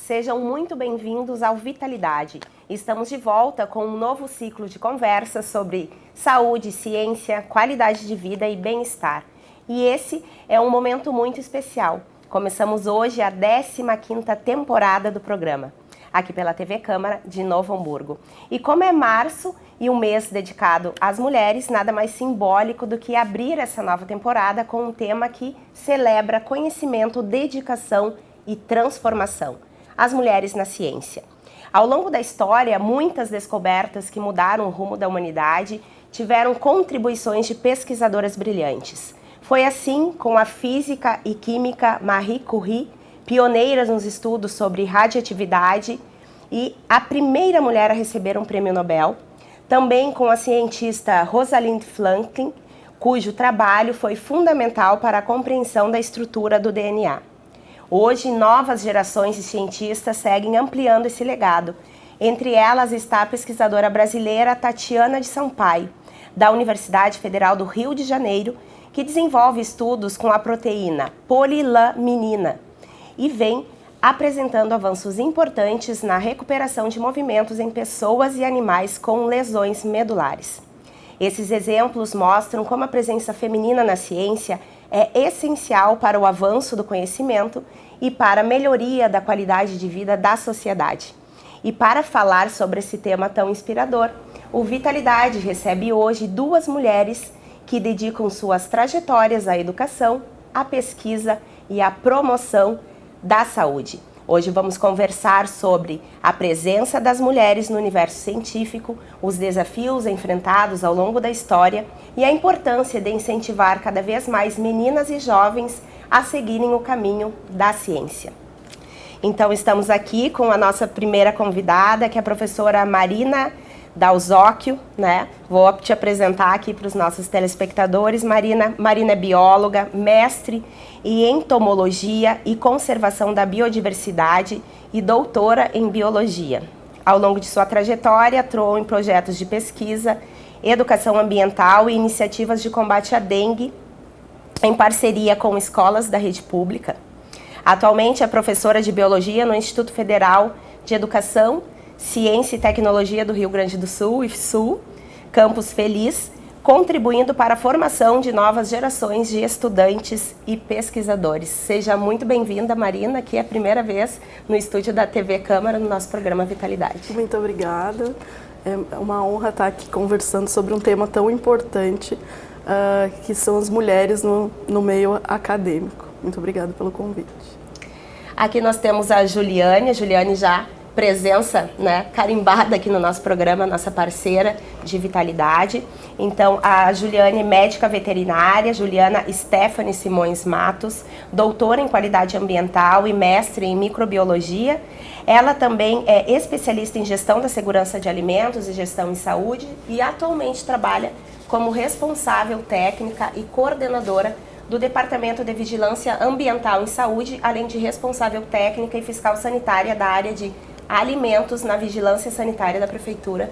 Sejam muito bem-vindos ao Vitalidade. Estamos de volta com um novo ciclo de conversas sobre saúde, ciência, qualidade de vida e bem-estar. E esse é um momento muito especial. Começamos hoje a 15ª temporada do programa, aqui pela TV Câmara de Novo Hamburgo. E como é março e um mês dedicado às mulheres, nada mais simbólico do que abrir essa nova temporada com um tema que celebra conhecimento, dedicação e transformação. As mulheres na ciência. Ao longo da história, muitas descobertas que mudaram o rumo da humanidade tiveram contribuições de pesquisadoras brilhantes. Foi assim com a física e química Marie Curie, pioneiras nos estudos sobre radioatividade e a primeira mulher a receber um prêmio Nobel. Também com a cientista Rosalind Franklin, cujo trabalho foi fundamental para a compreensão da estrutura do DNA. Hoje, novas gerações de cientistas seguem ampliando esse legado. Entre elas está a pesquisadora brasileira Tatiana de Sampaio, da Universidade Federal do Rio de Janeiro, que desenvolve estudos com a proteína polilaminina e vem apresentando avanços importantes na recuperação de movimentos em pessoas e animais com lesões medulares. Esses exemplos mostram como a presença feminina na ciência é essencial para o avanço do conhecimento e para a melhoria da qualidade de vida da sociedade. E para falar sobre esse tema tão inspirador, o Vitalidade recebe hoje duas mulheres que dedicam suas trajetórias à educação, à pesquisa e à promoção da saúde. Hoje vamos conversar sobre a presença das mulheres no universo científico, os desafios enfrentados ao longo da história e a importância de incentivar cada vez mais meninas e jovens a seguirem o caminho da ciência. Então estamos aqui com a nossa primeira convidada, que é a professora Marina Dalzocchio, né? Vou te apresentar aqui para os nossos telespectadores. Marina é bióloga, mestre em entomologia e conservação da biodiversidade e doutora em biologia. Ao longo de sua trajetória, atuou em projetos de pesquisa, educação ambiental e iniciativas de combate à dengue, em parceria com escolas da rede pública. Atualmente é professora de biologia no Instituto Federal de Educação, Ciência e Tecnologia do Rio Grande do Sul, IFSU, Campus Feliz, contribuindo para a formação de novas gerações de estudantes e pesquisadores. Seja muito bem-vinda, Marina, que é a primeira vez no estúdio da TV Câmara, no nosso programa Vitalidade. Muito obrigada. É uma honra estar aqui conversando sobre um tema tão importante, que são as mulheres no meio acadêmico. Muito obrigada pelo convite. Aqui nós temos a Juliane já presença, né, carimbada aqui no nosso programa, nossa parceira de Vitalidade. Então, a Juliane, médica veterinária, Juliana Stephanie Simões Matos, doutora em qualidade ambiental e mestre em microbiologia. Ela também é especialista em gestão da segurança de alimentos e gestão em saúde e atualmente trabalha como responsável técnica e coordenadora do Departamento de Vigilância Ambiental em Saúde, além de responsável técnica e fiscal sanitária da área de alimentos na Vigilância Sanitária da Prefeitura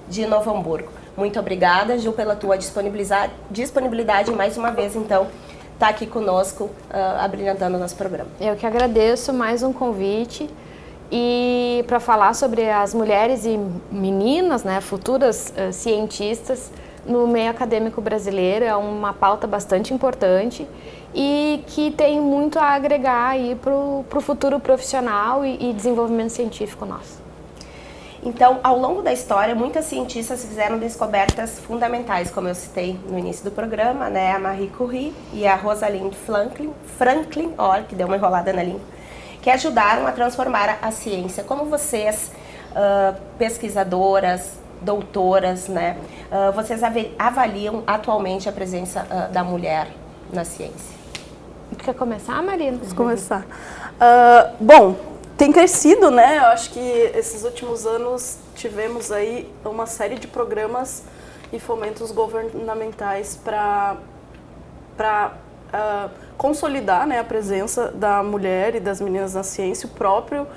de Novo Hamburgo. Muito obrigada, Ju, pela tua disponibilidade mais uma vez, então, tá aqui conosco, abrilhantando o nosso programa. Eu que agradeço mais um convite e para falar sobre as mulheres e meninas, né, futuras cientistas no meio acadêmico brasileiro. É uma pauta bastante importante e que tem muito a agregar aí para o futuro profissional e desenvolvimento científico nosso. Então, ao longo da história, muitas cientistas fizeram descobertas fundamentais, como eu citei no início do programa, né? A Marie Curie e a Rosalind Franklin, olha, que deu uma enrolada na língua, que ajudaram a transformar a ciência. Como vocês, pesquisadoras, doutoras, né? Vocês avaliam atualmente a presença da mulher na ciência? Quer começar, Marina? Vamos começar. Bom, tem crescido, né? Eu acho que esses últimos anos tivemos aí uma série de programas e fomentos governamentais para consolidar, né, a presença da mulher e das meninas na ciência. O próprio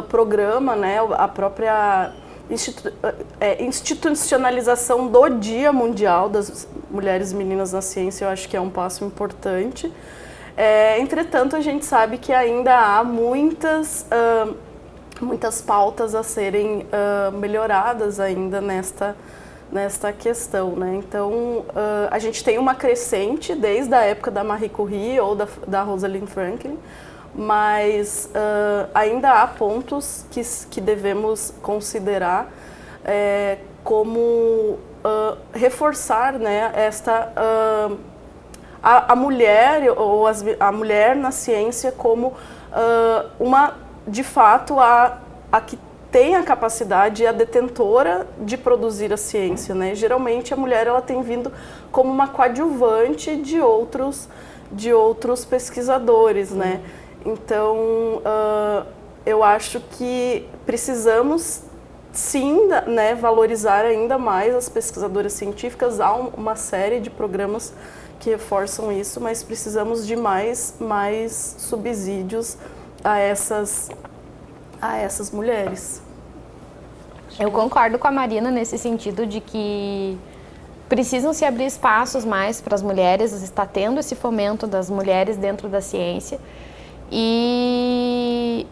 programa, né, a própria institucionalização do Dia Mundial das Mulheres e Meninas na Ciência, eu acho que é um passo importante. Entretanto, a gente sabe que ainda há muitas muitas pautas a serem melhoradas ainda nesta questão, né? Então, a gente tem uma crescente desde a época da Marie Curie ou da Rosalind Franklin, mas ainda há pontos que devemos considerar como reforçar, né, a mulher ou a mulher na ciência como de fato a que tem a capacidade e a detentora de produzir a ciência, né? Geralmente a mulher ela tem vindo como uma coadjuvante de outros pesquisadores, né? Então eu acho que precisamos sim, né, valorizar ainda mais as pesquisadoras científicas. Há uma série de programas que reforçam isso, mas precisamos de mais subsídios a essas mulheres. Eu concordo com a Marina nesse sentido de que precisam se abrir espaços mais para as mulheres, está tendo esse fomento das mulheres dentro da ciência e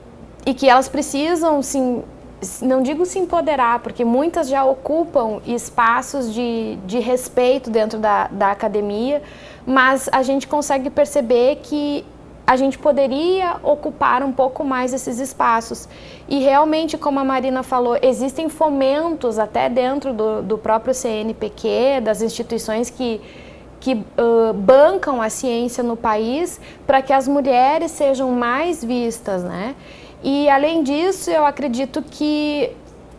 que elas precisam, sim, não digo se empoderar, porque muitas já ocupam espaços de respeito dentro da academia, mas a gente consegue perceber que a gente poderia ocupar um pouco mais esses espaços. E realmente, como a Marina falou, existem fomentos até dentro do próprio CNPq, das instituições que bancam a ciência no país, para que as mulheres sejam mais vistas, né? E, além disso, eu acredito que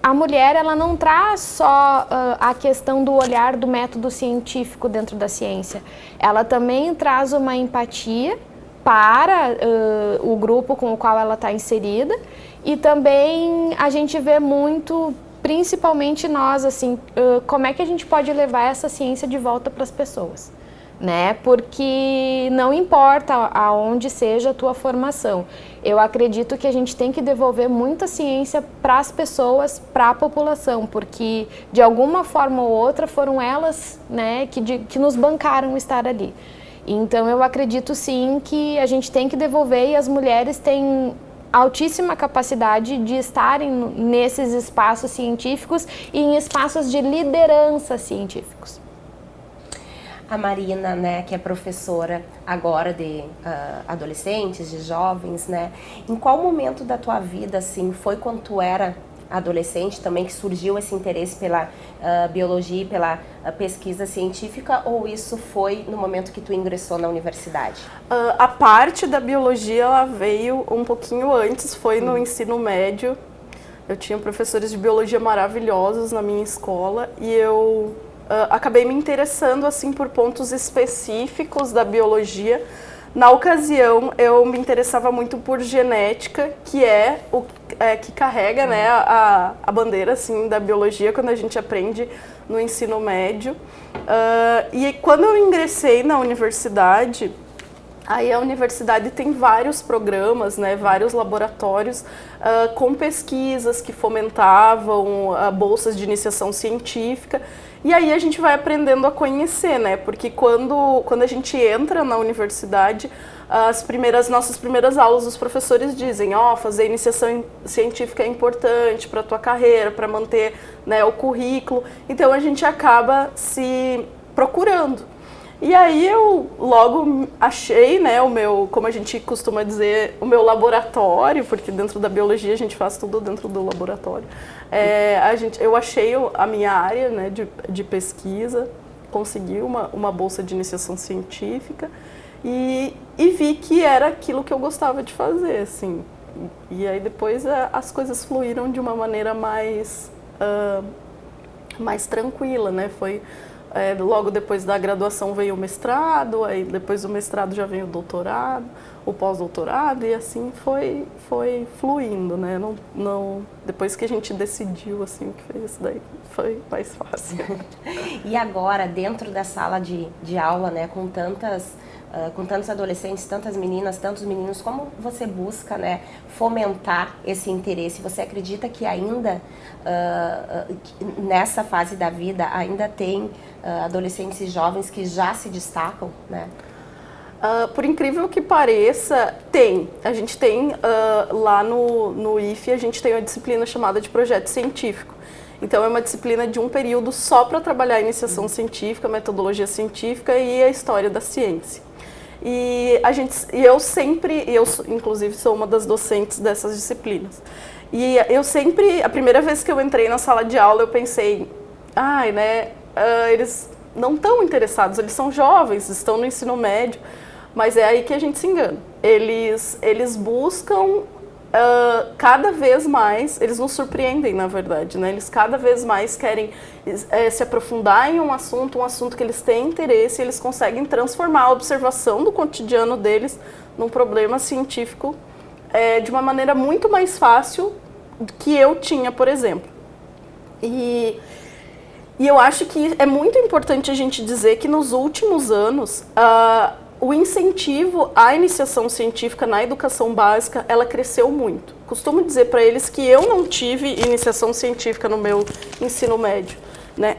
a mulher ela não traz só a questão do olhar do método científico dentro da ciência. Ela também traz uma empatia para o grupo com o qual ela está inserida, e também a gente vê muito, principalmente nós, assim, como é que a gente pode levar essa ciência de volta para as pessoas, né? Porque não importa aonde seja a tua formação, eu acredito que a gente tem que devolver muita ciência para as pessoas, para a população, porque de alguma forma ou outra foram elas, né, que nos bancaram estar ali. Então, eu acredito sim que a gente tem que devolver, e as mulheres têm altíssima capacidade de estarem nesses espaços científicos e em espaços de liderança científicos. A Marina, né, que é professora agora de adolescentes, de jovens, né, em qual momento da tua vida, assim, foi quando tu era adolescente também que surgiu esse interesse pela biologia e pela pesquisa científica, ou isso foi no momento que tu ingressou na universidade? A parte da biologia ela veio um pouquinho antes, foi no ensino médio. Eu tinha professores de biologia maravilhosos na minha escola e eu acabei me interessando assim por pontos específicos da biologia. Na ocasião, eu me interessava muito por genética, que é o que carrega, né, a bandeira assim, da biologia quando a gente aprende no ensino médio. E quando eu ingressei na universidade, aí a universidade tem vários programas, né, vários laboratórios com pesquisas que fomentavam bolsas de iniciação científica. E aí a gente vai aprendendo a conhecer, né? Porque quando a gente entra na universidade, nossas primeiras aulas, os professores dizem, fazer iniciação científica é importante para a tua carreira, para manter, né, o currículo. Então a gente acaba se procurando. E aí eu logo achei, né, como a gente costuma dizer, o meu laboratório, porque dentro da biologia a gente faz tudo dentro do laboratório. Eu achei a minha área, né, de pesquisa, consegui uma bolsa de iniciação científica e vi que era aquilo que eu gostava de fazer, assim. E aí depois as coisas fluíram de uma maneira mais tranquila, né? Logo depois da graduação veio o mestrado, aí depois do mestrado já veio o doutorado, o pós-doutorado, e assim foi fluindo, né? Depois que a gente decidiu assim, que fez isso daí, foi mais fácil. E agora, dentro da sala de aula, né, com tantos adolescentes, tantas meninas, tantos meninos, como você busca, né, fomentar esse interesse? Você acredita que ainda, nessa fase da vida, ainda tem adolescentes e jovens que já se destacam, né? Por incrível que pareça, a gente tem lá no IFE, a gente tem uma disciplina chamada de projeto científico. Então é uma disciplina de um período só para trabalhar a iniciação científica, metodologia científica e a história da ciência. E eu inclusive sou uma das docentes dessas disciplinas. E a primeira vez que eu entrei na sala de aula, eu pensei, eles não estão interessados, eles são jovens, estão no ensino médio, mas é aí que a gente se engana. Eles buscam cada vez mais, eles nos surpreendem, na verdade, né? Eles cada vez mais querem se aprofundar em um assunto que eles têm interesse, e eles conseguem transformar a observação do cotidiano deles num problema científico de uma maneira muito mais fácil do que eu tinha, por exemplo. E eu acho que é muito importante a gente dizer que nos últimos anos o incentivo à iniciação científica na educação básica, ela cresceu muito. Costumo dizer para eles que eu não tive iniciação científica no meu ensino médio, né?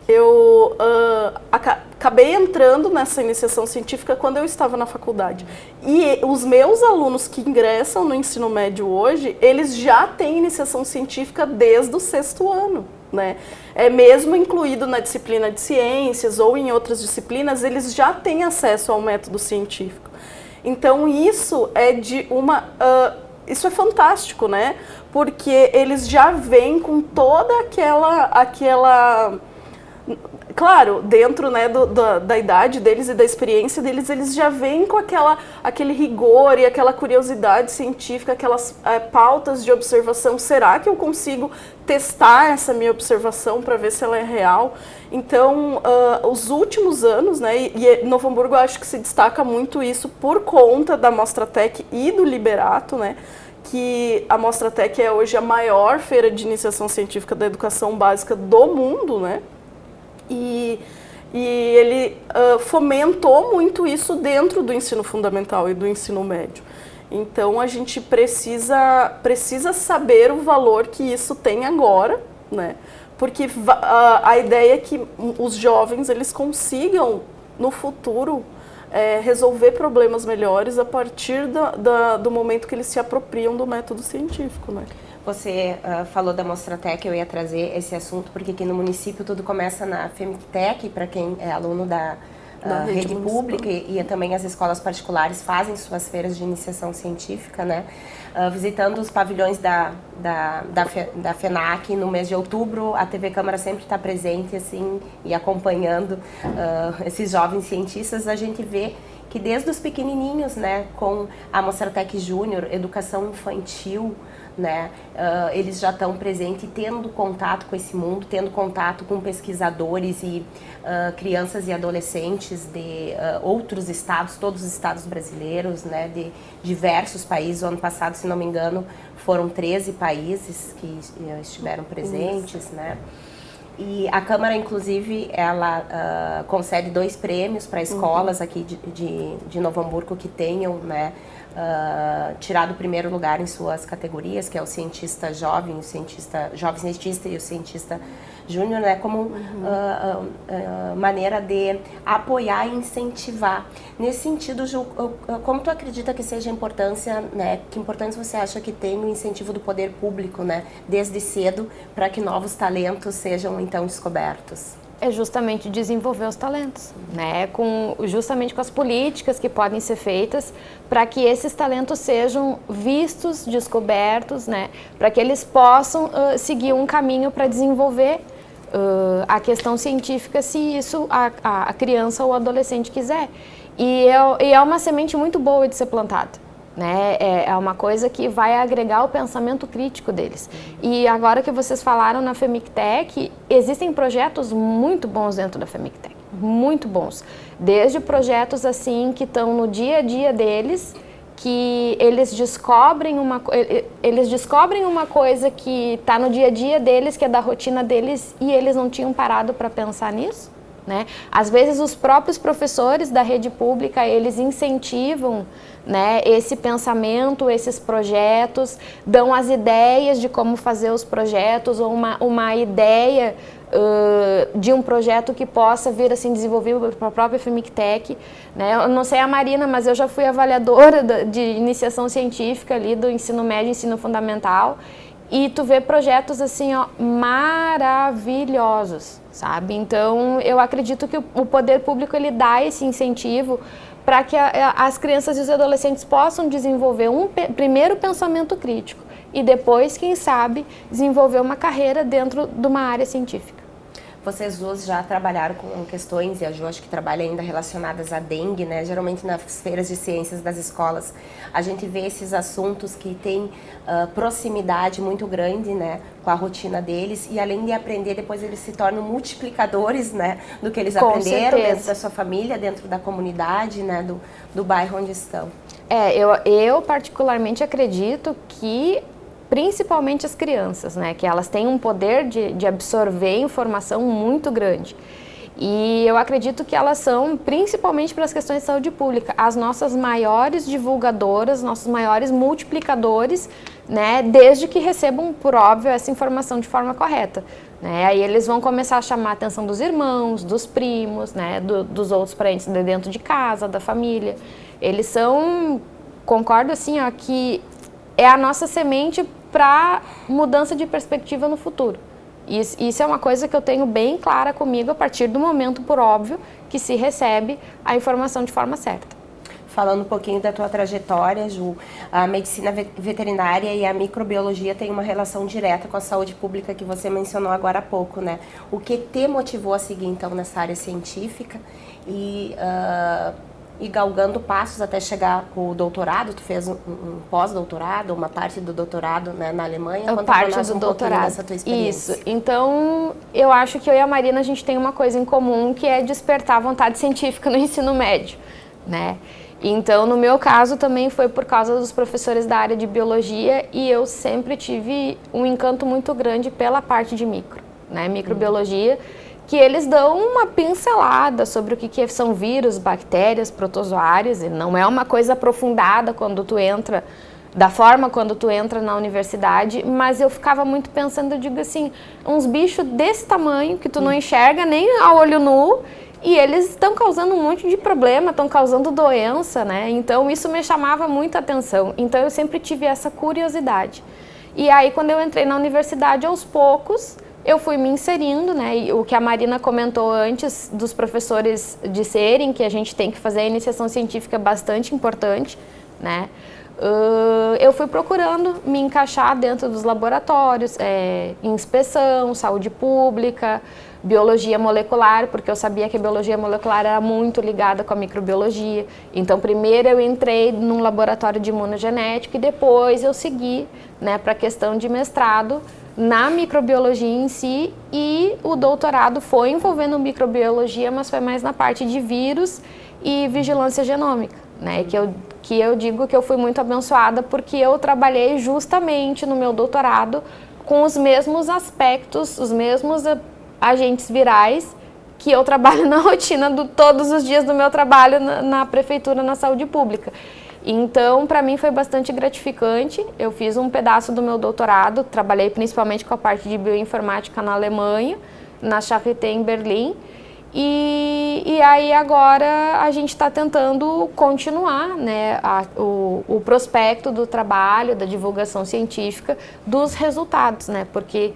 Eu acabei entrando nessa iniciação científica quando eu estava na faculdade. E os meus alunos que ingressam no ensino médio hoje, eles já têm iniciação científica desde o 6º ano. Né? Mesmo incluído na disciplina de ciências ou em outras disciplinas, eles já têm acesso ao método científico. Então isso isso é fantástico, né? Porque eles já vêm com toda aquela claro, dentro, né, da idade deles e da experiência deles, eles já vêm com aquele rigor e aquela curiosidade científica, aquelas pautas de observação. Será que eu consigo testar essa minha observação para ver se ela é real? Então, os últimos anos, né, e Novo Hamburgo eu acho que se destaca muito isso por conta da Mostratec e do Liberato, né, que a Mostratec é hoje a maior feira de iniciação científica da educação básica do mundo, né? E ele fomentou muito isso dentro do ensino fundamental e do ensino médio. Então a gente precisa saber o valor que isso tem agora, né? Porque a ideia é que os jovens eles consigam no futuro resolver problemas melhores a partir do momento que eles se apropriam do método científico, né? Você falou da Mostratec, eu ia trazer esse assunto, porque aqui no município tudo começa na FEMICTEC, para quem é aluno da rede pública, e também as escolas particulares fazem suas feiras de iniciação científica, né? Visitando os pavilhões da FENAC no mês de outubro, a TV Câmara sempre está presente assim, e acompanhando esses jovens cientistas. A gente vê que desde os pequenininhos, né, com a Mostratec Júnior, educação infantil, né, eles já estão presentes e tendo contato com esse mundo, tendo contato com pesquisadores e crianças e adolescentes de outros estados, todos os estados brasileiros, né, de diversos países. O ano passado, se não me engano, foram 13 países que estiveram presentes, né? E a Câmara, inclusive, ela concede 2 prêmios para escolas aqui de Novo Hamburgo que tenham, né, tirado o primeiro lugar em suas categorias, que é o cientista jovem, o cientista jovem cientista e o cientista júnior, né, como maneira de apoiar e incentivar. Nesse sentido, Ju, como tu acredita que seja a importância, né, que importância você acha que tem o incentivo do poder público, né, desde cedo, para que novos talentos sejam então descobertos? É justamente desenvolver os talentos, né? Justamente com as políticas que podem ser feitas para que esses talentos sejam vistos, descobertos, né? Para que eles possam seguir um caminho para desenvolver a questão científica, se isso a criança ou o adolescente quiser. E é uma semente muito boa de ser plantada. Né? É uma coisa que vai agregar o pensamento crítico deles. E agora que vocês falaram na FEMICTEC, existem projetos muito bons dentro da FEMICTEC, muito bons. Desde projetos assim que estão no dia a dia deles, que eles descobrem uma coisa que está no dia a dia deles, que é da rotina deles, e eles não tinham parado para pensar nisso. Né? Às vezes os próprios professores da rede pública, eles incentivam, né, esse pensamento, esses projetos, dão as ideias de como fazer os projetos, ou uma ideia de um projeto que possa vir assim desenvolvido para a própria FMICTEC, né? Eu não sei a Marina, mas eu já fui avaliadora de iniciação científica ali do ensino médio e ensino fundamental, e tu vê projetos assim, ó, maravilhosos, sabe? Então eu acredito que o poder público ele dá esse incentivo para que as crianças e os adolescentes possam desenvolver um primeiro pensamento crítico e depois, quem sabe, desenvolver uma carreira dentro de uma área científica. Vocês duas já trabalharam com questões, e a Jo acho que trabalha ainda relacionadas à dengue, né? Geralmente nas feiras de ciências das escolas, a gente vê esses assuntos que têm proximidade muito grande, né, com a rotina deles, e além de aprender, depois eles se tornam multiplicadores, né, do que eles aprenderam dentro da sua família, dentro da comunidade, né, do bairro onde estão. Eu particularmente acredito que principalmente as crianças, né, que elas têm um poder de absorver informação muito grande. E eu acredito que elas são, principalmente para as questões de saúde pública, as nossas maiores divulgadoras, nossos maiores multiplicadores, né, desde que recebam, por óbvio, essa informação de forma correta. Né? Aí eles vão começar a chamar a atenção dos irmãos, dos primos, né, dos outros parentes de dentro de casa, da família. Eles são, concordo assim, ó, que é a nossa semente para mudança de perspectiva no futuro. Isso é uma coisa que eu tenho bem clara comigo a partir do momento, por óbvio, que se recebe a informação de forma certa. Falando um pouquinho da tua trajetória, Ju, a medicina veterinária e a microbiologia têm uma relação direta com a saúde pública que você mencionou agora há pouco, né? O que te motivou a seguir, então, nessa área científica e galgando passos até chegar o doutorado? Tu fez um pós-doutorado, uma parte do doutorado, né, na Alemanha? Conta parte do doutorado. Dessa tua experiência. Isso. Então, eu acho que eu e a Marina, a gente tem uma coisa em comum, que é despertar a vontade científica no ensino médio, né? Então, no meu caso, também foi por causa dos professores da área de biologia, e eu sempre tive um encanto muito grande pela parte de microbiologia, que eles dão uma pincelada sobre o que são vírus, bactérias, protozoários, e não é uma coisa aprofundada quando tu entra, da forma quando tu entra na universidade, mas eu ficava muito pensando, eu digo assim, uns bichos desse tamanho que tu não enxerga nem a olho nu, e eles estão causando um monte de problema, estão causando doença, né? Então isso me chamava muita atenção, então eu sempre tive essa curiosidade. E aí quando eu entrei na universidade, aos poucos, eu fui me inserindo, né? E o que a Marina comentou antes dos professores disserem que a gente tem que fazer a iniciação científica bastante importante, né? Eu fui procurando me encaixar dentro dos laboratórios, inspeção, saúde pública, biologia molecular, porque eu sabia que a biologia molecular era muito ligada com a microbiologia. Então, primeiro eu entrei num laboratório de imunogenética e depois eu segui, né, para a questão de mestrado na microbiologia em si, e o doutorado foi envolvendo microbiologia, mas foi mais na parte de vírus e vigilância genômica, né? Que eu digo que eu fui muito abençoada, porque eu trabalhei justamente no meu doutorado com os mesmos aspectos, os mesmos agentes virais que eu trabalho na rotina todos os dias do meu trabalho na prefeitura, na saúde pública. Então, para mim foi bastante gratificante. Eu fiz um pedaço do meu doutorado, trabalhei principalmente com a parte de bioinformática na Alemanha, na Charité em Berlim. E aí agora a gente está tentando continuar, né, o prospecto do trabalho, da divulgação científica, dos resultados, né, porque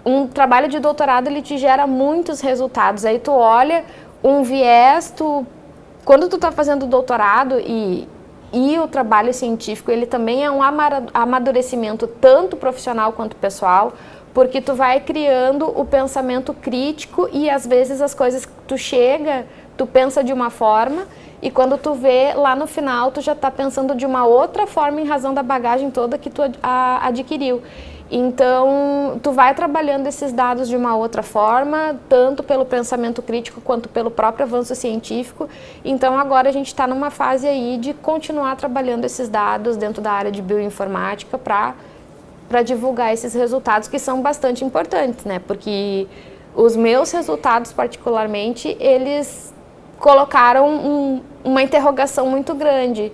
um trabalho de doutorado ele te gera muitos resultados. Aí tu olha um viés, quando tu está fazendo doutorado e o trabalho científico, ele também é um amadurecimento tanto profissional quanto pessoal, porque tu vai criando o pensamento crítico e às vezes as coisas que tu pensa de uma forma e quando tu vê lá no final tu já está pensando de uma outra forma em razão da bagagem toda que tu adquiriu. Então, tu vai trabalhando esses dados de uma outra forma, tanto pelo pensamento crítico quanto pelo próprio avanço científico. Então, agora a gente está numa fase aí de continuar trabalhando esses dados dentro da área de bioinformática para divulgar esses resultados que são bastante importantes, né? Porque os meus resultados, particularmente, eles colocaram uma interrogação muito grande.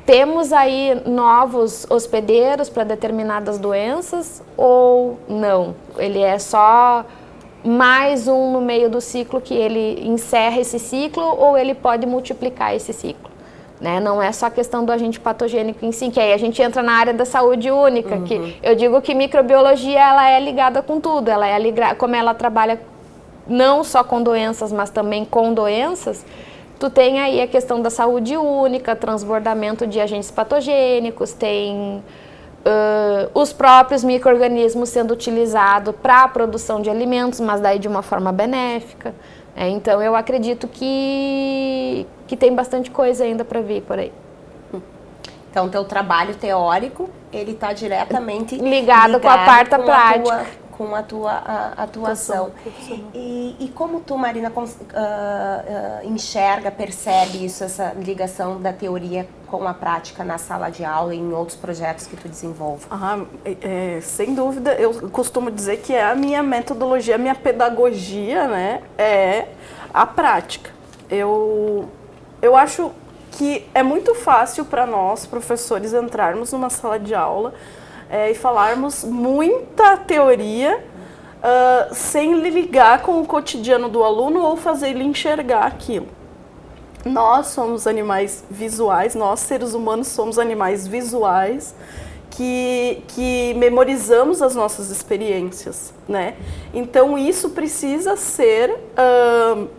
Temos aí novos hospedeiros para determinadas doenças ou não? Ele é só mais um no meio do ciclo que ele encerra esse ciclo, ou ele pode multiplicar esse ciclo. Né? Não é só a questão do agente patogênico em si, que aí a gente entra na área da saúde única, que eu digo que microbiologia ela é ligada com tudo, ela é ligada, como ela trabalha não só com doenças, mas também com doenças, tu tem aí a questão da saúde única, transbordamento de agentes patogênicos, tem os próprios micro-organismos sendo utilizados para a produção de alimentos, mas daí de uma forma benéfica. Então eu acredito que tem bastante coisa ainda para vir por aí. Então, teu trabalho teórico, ele está diretamente ligado com a parte prática. Com a tua atuação. E como tu, Marina, enxerga, percebe isso, essa ligação da teoria com a prática na sala de aula e em outros projetos que tu desenvolve? Sem dúvida, eu costumo dizer que é a minha metodologia, a minha pedagogia, né, é a prática. Eu acho que é muito fácil para nós, professores, entrarmos numa sala de aula e falarmos muita teoria sem ligar com o cotidiano do aluno ou fazer ele enxergar aquilo. Nós somos animais visuais, nós seres humanos somos animais visuais que memorizamos as nossas experiências, né? Então isso precisa ser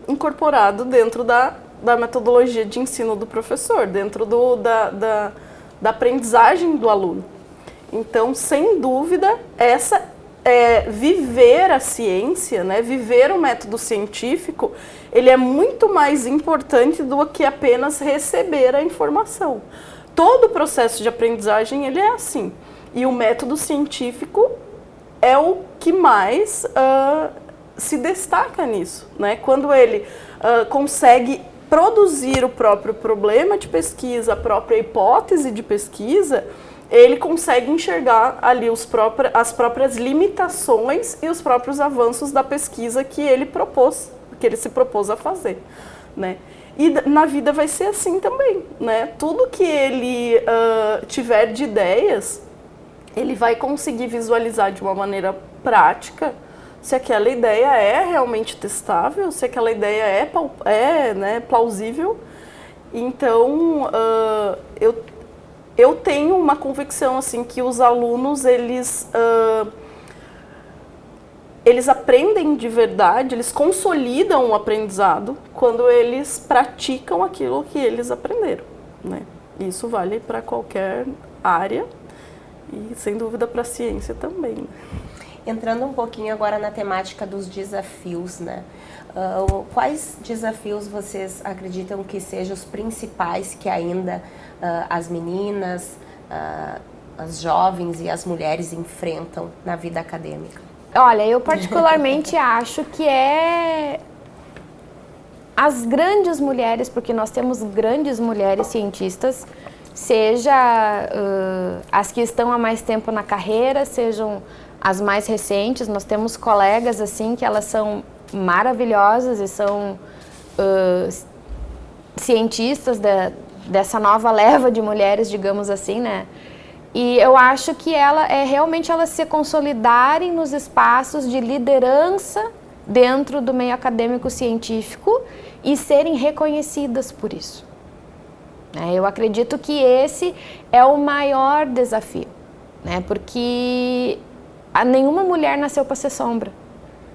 incorporado dentro da metodologia de ensino do professor, dentro da aprendizagem do aluno. Então, sem dúvida, viver a ciência, né, viver o método científico, ele é muito mais importante do que apenas receber a informação. Todo o processo de aprendizagem, ele é assim. E o método científico é o que mais se destaca nisso, né? Quando ele consegue produzir o próprio problema de pesquisa, a própria hipótese de pesquisa, ele consegue enxergar ali as próprias limitações e os próprios avanços da pesquisa que ele se propôs a fazer, né? E na vida vai ser assim também, né? Tudo que ele tiver de ideias, ele vai conseguir visualizar de uma maneira prática se aquela ideia é realmente testável, se aquela ideia né, plausível. Então, eu tenho uma convicção assim que os alunos eles aprendem de verdade, eles consolidam o aprendizado quando eles praticam aquilo que eles aprenderam, né? Isso vale para qualquer área e sem dúvida para a ciência também, né? Entrando um pouquinho agora na temática dos desafios, né? Quais desafios vocês acreditam que sejam os principais que ainda as meninas, as jovens e as mulheres enfrentam na vida acadêmica? Olha, eu particularmente acho que as grandes mulheres, porque nós temos grandes mulheres cientistas, seja as que estão há mais tempo na carreira, sejam as mais recentes. Nós temos colegas assim que elas são maravilhosas e são cientistas dessa nova leva de mulheres, digamos assim, né? E eu acho que realmente elas se consolidarem nos espaços de liderança dentro do meio acadêmico científico e serem reconhecidas por isso. Eu acredito que esse é o maior desafio, né? Porque nenhuma mulher nasceu para ser sombra.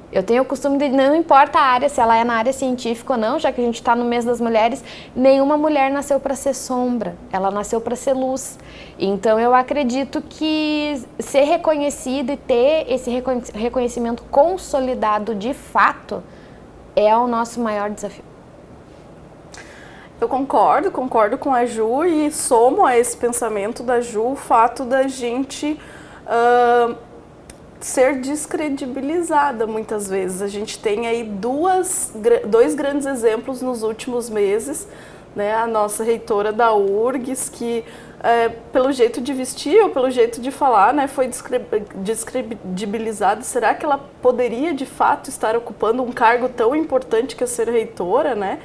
Eu tenho o costume de, não importa a área, se ela é na área científica ou não, já que a gente está no mês das mulheres, nenhuma mulher nasceu para ser sombra, ela nasceu para ser luz. Então eu acredito que ser reconhecido e ter esse reconhecimento consolidado de fato é o nosso maior desafio. Eu concordo com a Ju e somo a esse pensamento da Ju o fato da gente ser descredibilizada muitas vezes. A gente tem aí dois grandes exemplos nos últimos meses, né? A nossa reitora da URGS, que pelo jeito de vestir ou pelo jeito de falar, né, foi descredibilizada. Será que ela poderia de fato estar ocupando um cargo tão importante que é ser reitora, né?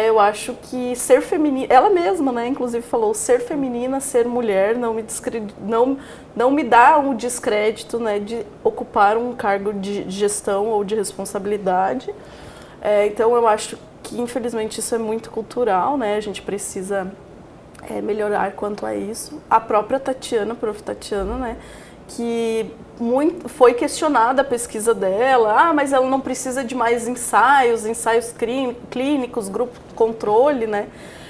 Eu acho que ser feminina, ela mesma, né, inclusive falou, ser feminina, ser mulher, não me dá um descrédito, né, de ocupar um cargo de gestão ou de responsabilidade. Então eu acho que infelizmente isso é muito cultural, né, a gente precisa melhorar quanto a isso. A própria Tatiana, prof. Tatiana, né, que foi questionada a pesquisa dela, mas ela não precisa de mais ensaios clínicos, grupo controle, né?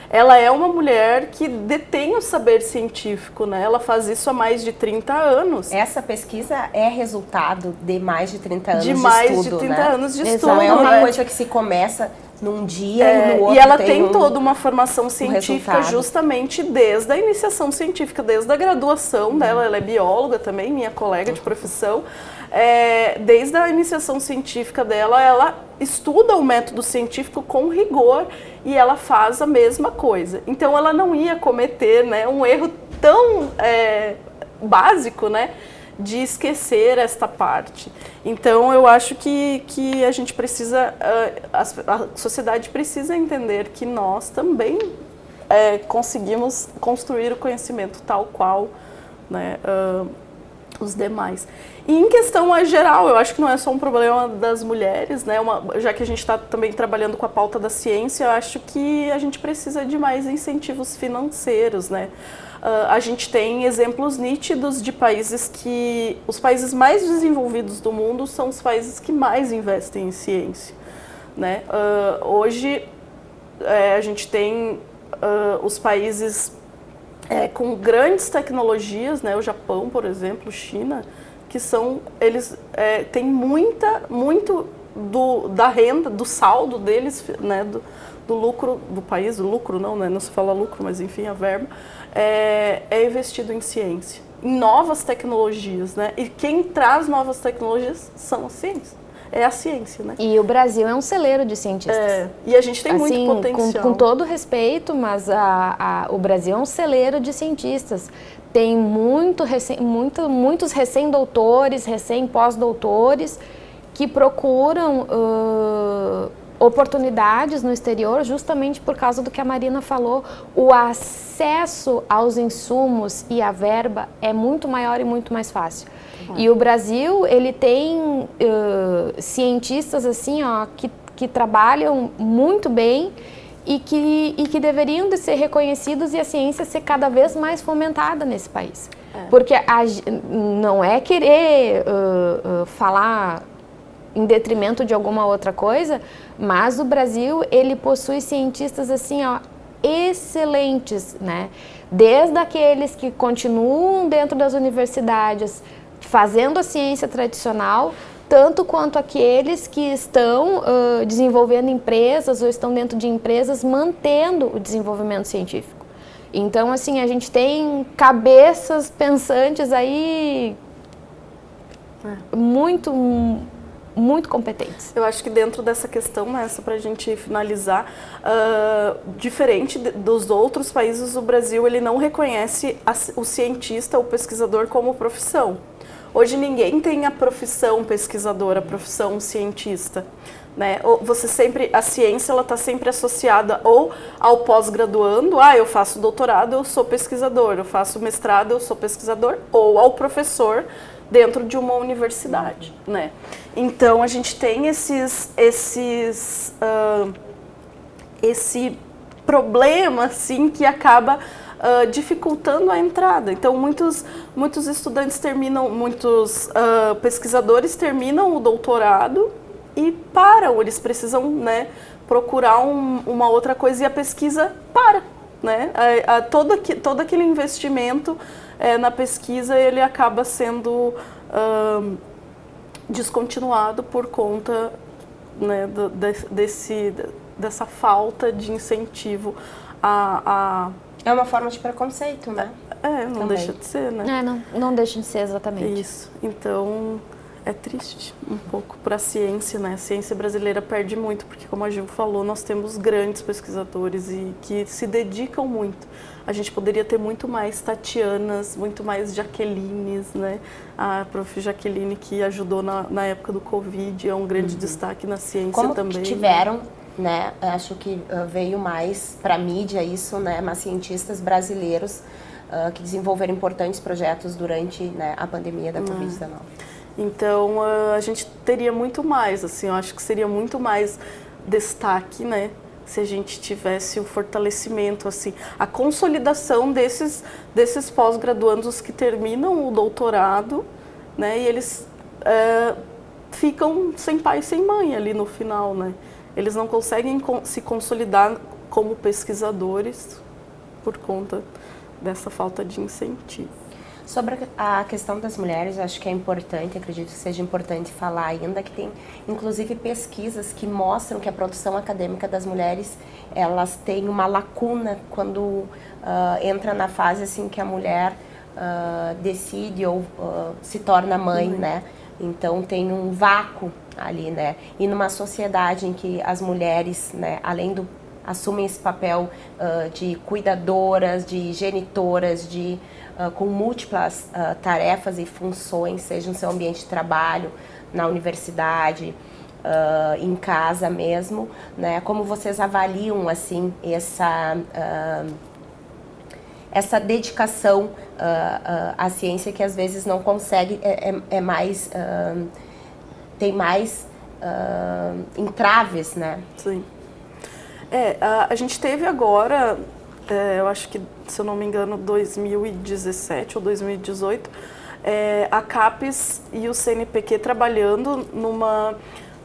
Ela é uma mulher que detém o saber científico, né? Ela faz isso há mais de 30 anos. Essa pesquisa é resultado de mais de 30 anos de estudo, de mais de 30 anos de estudo. Não é uma coisa que se começa num dia e no outro e ela tem toda uma formação científica justamente desde a iniciação científica, desde a graduação dela. Ela é bióloga também, minha colega de profissão. Desde a iniciação científica dela, ela estuda o método científico com rigor e ela faz a mesma coisa. Então ela não ia cometer, né, um erro tão básico, né, de esquecer esta parte. Então eu acho que a gente precisa, a sociedade precisa entender que nós também conseguimos construir o conhecimento tal qual, né, os demais. E em questão geral, eu acho que não é só um problema das mulheres, né? Já que a gente está também trabalhando com a pauta da ciência, eu acho que a gente precisa de mais incentivos financeiros, né? A gente tem exemplos nítidos de países que... Os países mais desenvolvidos do mundo são os países que mais investem em ciência, né? Hoje, a gente tem os países com grandes tecnologias, né? O Japão, por exemplo, China, que eles têm muito da renda, do saldo deles, né? Do lucro do país, do lucro não, né? Não se fala lucro, mas enfim, a verba, é investido em ciência, em novas tecnologias, né? E quem traz novas tecnologias são as ciências. É a ciência, né? E o Brasil é um celeiro de cientistas. E a gente tem muito potencial. Com todo respeito, mas o Brasil é um celeiro de cientistas. Tem muitos recém-doutores, recém-pós-doutores que procuram oportunidades no exterior justamente por causa do que a Marina falou. O acesso aos insumos e à verba é muito maior e muito mais fácil. E o Brasil, ele tem cientistas assim, ó, que trabalham muito bem e que deveriam de ser reconhecidos e a ciência ser cada vez mais fomentada nesse país. Porque não é querer falar em detrimento de alguma outra coisa, mas o Brasil, ele possui cientistas assim, ó, excelentes, né? Desde aqueles que continuam dentro das universidades fazendo a ciência tradicional, tanto quanto aqueles que estão desenvolvendo empresas ou estão dentro de empresas mantendo o desenvolvimento científico. Então, assim, a gente tem cabeças pensantes aí muito competentes. Eu acho que dentro dessa questão, né, só para a gente finalizar, diferente dos outros países, o Brasil ele não reconhece o cientista, o pesquisador como profissão. Hoje ninguém tem a profissão pesquisador, a profissão cientista, né? A ciência ela está sempre associada ou ao pós-graduando, eu faço doutorado, eu sou pesquisador, eu faço mestrado, eu sou pesquisador, ou ao professor dentro de uma universidade, né? Então a gente tem esse problema assim que acaba dificultando a entrada. Então muitos estudantes muitos pesquisadores terminam o doutorado e param, eles precisam, né, procurar uma outra coisa e a pesquisa para, né? Todo aquele investimento na pesquisa ele acaba sendo descontinuado por conta, né, dessa falta de incentivo É uma forma de preconceito, né? Não Também. deixa de ser, né? Não deixa de ser exatamente. Isso. Então, é triste um pouco para a ciência, né? A ciência brasileira perde muito, porque como a Gil falou, nós temos grandes pesquisadores e que se dedicam muito. A gente poderia ter muito mais Tatianas, muito mais Jaquelines, né? A prof. Jaqueline que ajudou na época do Covid, é um grande destaque na ciência como também. Tiveram né? Acho que veio mais para a mídia isso, né? Mas cientistas brasileiros que desenvolveram importantes projetos durante, né, a pandemia da Covid-19. Então, a gente teria muito mais, assim, eu acho que seria muito mais destaque, né? Se a gente tivesse o fortalecimento, assim, a consolidação desses pós-graduandos que terminam o doutorado, né? E eles ficam sem pai e sem mãe ali no final, né? Eles não conseguem se consolidar como pesquisadores por conta dessa falta de incentivo. Sobre a questão das mulheres, acho que é importante, acredito que seja importante falar ainda que tem, inclusive, pesquisas que mostram que a produção acadêmica das mulheres, elas têm uma lacuna quando entra na fase assim que a mulher decide ou se torna mãe, né? Então tem um vácuo ali, né? E numa sociedade em que as mulheres, né, assumem esse papel de cuidadoras, de genitoras, com múltiplas tarefas e funções, seja no seu ambiente de trabalho, na universidade, em casa mesmo, né? Como vocês avaliam assim essa dedicação à ciência que às vezes não consegue, tem mais entraves, né? Sim. A gente teve agora, eu acho que, se eu não me engano, 2017 ou 2018, a CAPES e o CNPq trabalhando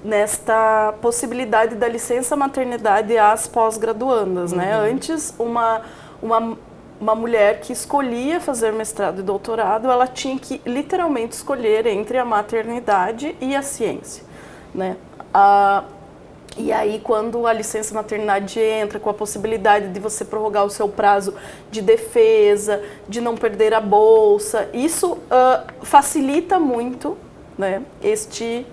nesta possibilidade da licença maternidade às pós-graduandas, né? Antes, uma mulher que escolhia fazer mestrado e doutorado, ela tinha que literalmente escolher entre a maternidade e a ciência, né? E aí, quando a licença maternidade entra com a possibilidade de você prorrogar o seu prazo de defesa, de não perder a bolsa, isso facilita muito, né, este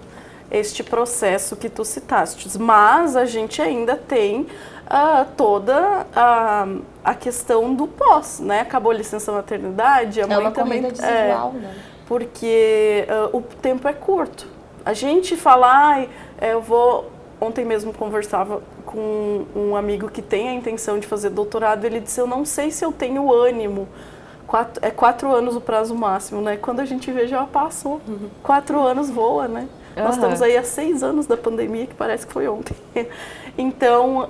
processo que tu citaste. Mas a gente ainda tem toda a questão do pós, né? Acabou a licença maternidade, a mãe uma também corrida desigual, né? Porque o tempo é curto. A gente fala, ontem mesmo conversava com um amigo que tem a intenção de fazer doutorado, ele disse, eu não sei se eu tenho ânimo. 4 anos o prazo máximo, né? Quando a gente vê, já passou. 4 anos voa, né? Nós estamos aí há 6 anos da pandemia, que parece que foi ontem. Então,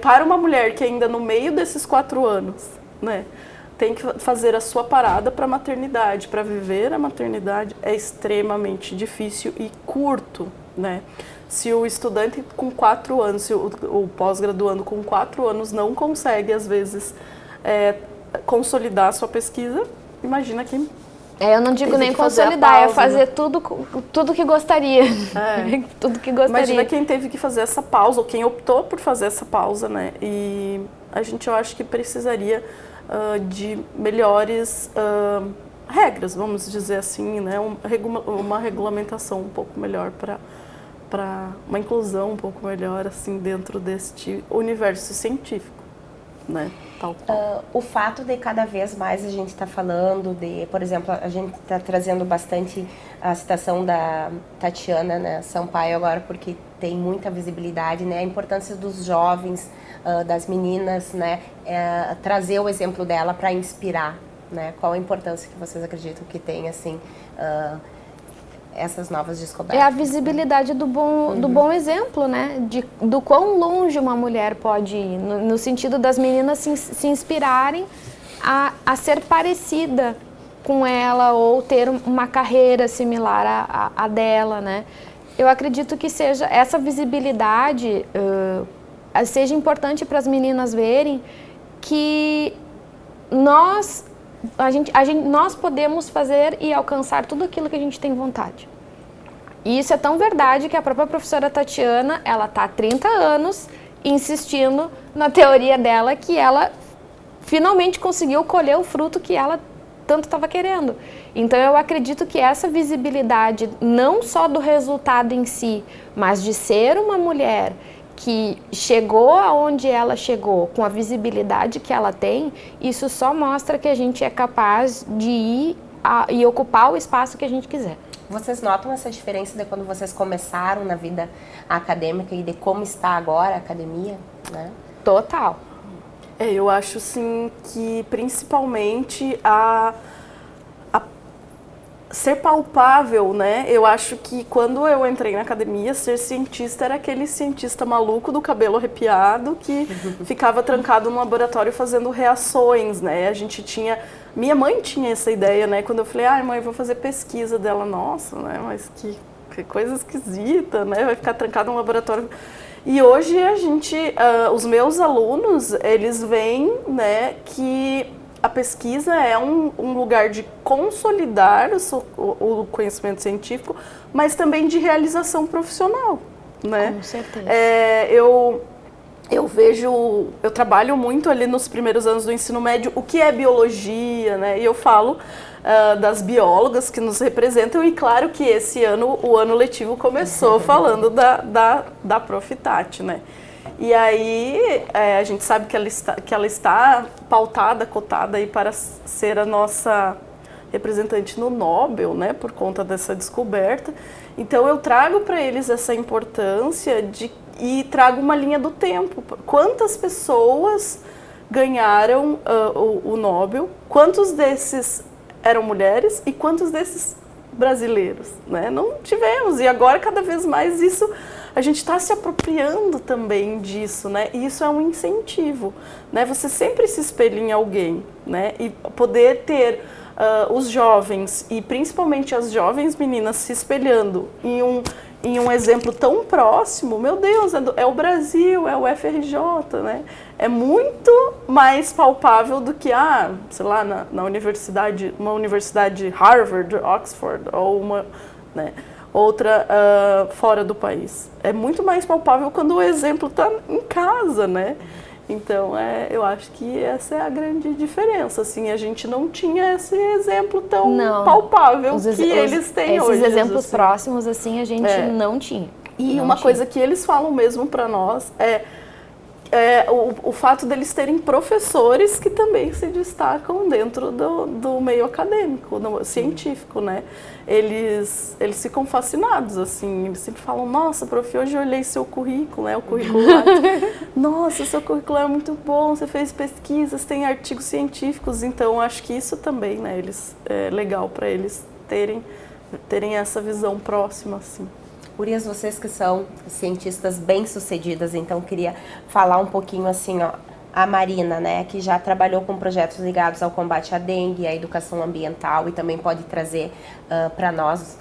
para uma mulher que ainda no meio desses 4 anos, né, tem que fazer a sua parada para a maternidade, para viver a maternidade, é extremamente difícil e curto, né? Se o estudante com 4 anos, se o pós-graduando com 4 anos não consegue, às vezes, consolidar a sua pesquisa, imagina quem... eu não digo nem consolidar, pausa, fazer tudo que gostaria. Tudo que gostaria. Imagina quem teve que fazer essa pausa, ou quem optou por fazer essa pausa, né? E eu acho que precisaria de melhores regras, vamos dizer assim, né? Uma regulamentação um pouco melhor para uma inclusão um pouco melhor, assim, dentro deste universo científico, né? Tal qual. O fato de cada vez mais a gente está falando por exemplo, a gente está trazendo bastante a citação da Tatiana, né, Sampaio agora, porque tem muita visibilidade, né, a importância dos jovens, das meninas, né, trazer o exemplo dela para inspirar, né, qual a importância que vocês acreditam que tem, assim, essas novas descobertas? É a visibilidade do bom exemplo, né? Do quão longe uma mulher pode ir, no sentido das meninas se inspirarem a ser parecida com ela ou ter uma carreira similar à dela, né? Eu acredito que seja essa visibilidade seja importante para as meninas verem que nós podemos fazer e alcançar tudo aquilo que a gente tem vontade. E isso é tão verdade que a própria professora Tatiana, ela está há 30 anos insistindo na teoria dela, que ela finalmente conseguiu colher o fruto que ela tanto estava querendo. Então eu acredito que essa visibilidade, não só do resultado em si, mas de ser uma mulher que chegou aonde ela chegou, com a visibilidade que ela tem, isso só mostra que a gente é capaz de ir e ocupar o espaço que a gente quiser. Vocês notam essa diferença de quando vocês começaram na vida acadêmica e de como está agora a academia, né? Total. Eu acho sim que principalmente ser palpável, né? Eu acho que quando eu entrei na academia, ser cientista era aquele cientista maluco do cabelo arrepiado que ficava trancado no laboratório fazendo reações, né? Minha mãe tinha essa ideia, né? Quando eu falei, mãe, eu vou fazer pesquisa dela, nossa, né? Mas que coisa esquisita, né? Vai ficar trancado no laboratório. E hoje os meus alunos, eles veem, né, que a pesquisa é um lugar de consolidar o conhecimento científico, mas também de realização profissional, né? Com certeza. Eu trabalho muito ali nos primeiros anos do ensino médio, o que é biologia, né? E eu falo das biólogas que nos representam, e claro que esse ano, o ano letivo começou falando da Prof. Tati, né? E aí a gente sabe que ela está pautada, cotada aí para ser a nossa representante no Nobel, né, por conta dessa descoberta. Então eu trago para eles essa importância e trago uma linha do tempo. Quantas pessoas ganharam o Nobel? Quantos desses eram mulheres e quantos desses brasileiros, né? Não tivemos, e agora cada vez mais a gente está se apropriando também disso, né? E isso é um incentivo, né? Você sempre se espelha em alguém, né? E poder ter os jovens, e principalmente as jovens meninas, se espelhando em um exemplo tão próximo, meu Deus, é o Brasil, é o FRJ, né? É muito mais palpável do que, sei lá, na universidade, uma universidade Harvard, Oxford, ou uma, né, outra fora do país. É muito mais palpável quando o exemplo está em casa, né? Então, eu acho que essa é a grande diferença, assim, a gente não tinha esse exemplo tão palpável que eles têm hoje. Esses exemplos assim. Próximos, assim, a gente não tinha. E uma coisa que eles falam mesmo para nós é o fato deles terem professores que também se destacam dentro do meio acadêmico, científico, né? Eles ficam fascinados, assim, eles sempre falam, nossa, prof, hoje eu olhei seu currículo, né? O currículo lá. Nossa, seu currículo é muito bom, você fez pesquisas, tem artigos científicos, então acho que isso também, né? É legal para eles terem essa visão próxima, assim. Gurias, vocês que são cientistas bem-sucedidas, então queria falar um pouquinho assim, ó, a Marina, né, que já trabalhou com projetos ligados ao combate à dengue, à educação ambiental, e também pode trazer para nós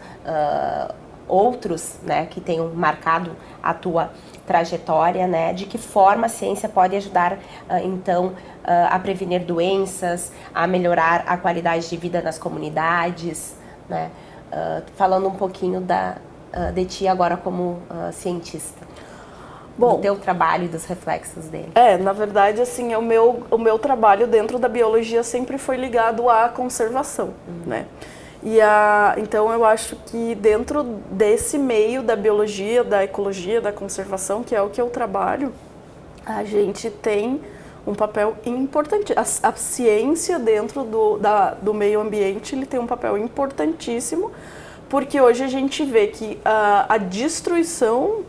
outros, né, que tenham marcado a tua trajetória, né, de que forma a ciência pode ajudar, então, a prevenir doenças, a melhorar a qualidade de vida nas comunidades, né, falando um pouquinho de ti agora como cientista. Bom, do teu trabalho e dos reflexos dele. Na verdade, assim, o meu trabalho dentro da biologia sempre foi ligado à conservação, né? Então, eu acho que dentro desse meio da biologia, da ecologia, da conservação, que é o que eu trabalho, a gente tem um papel importante. A ciência dentro do meio ambiente, ele tem um papel importantíssimo, porque hoje a gente vê que a destruição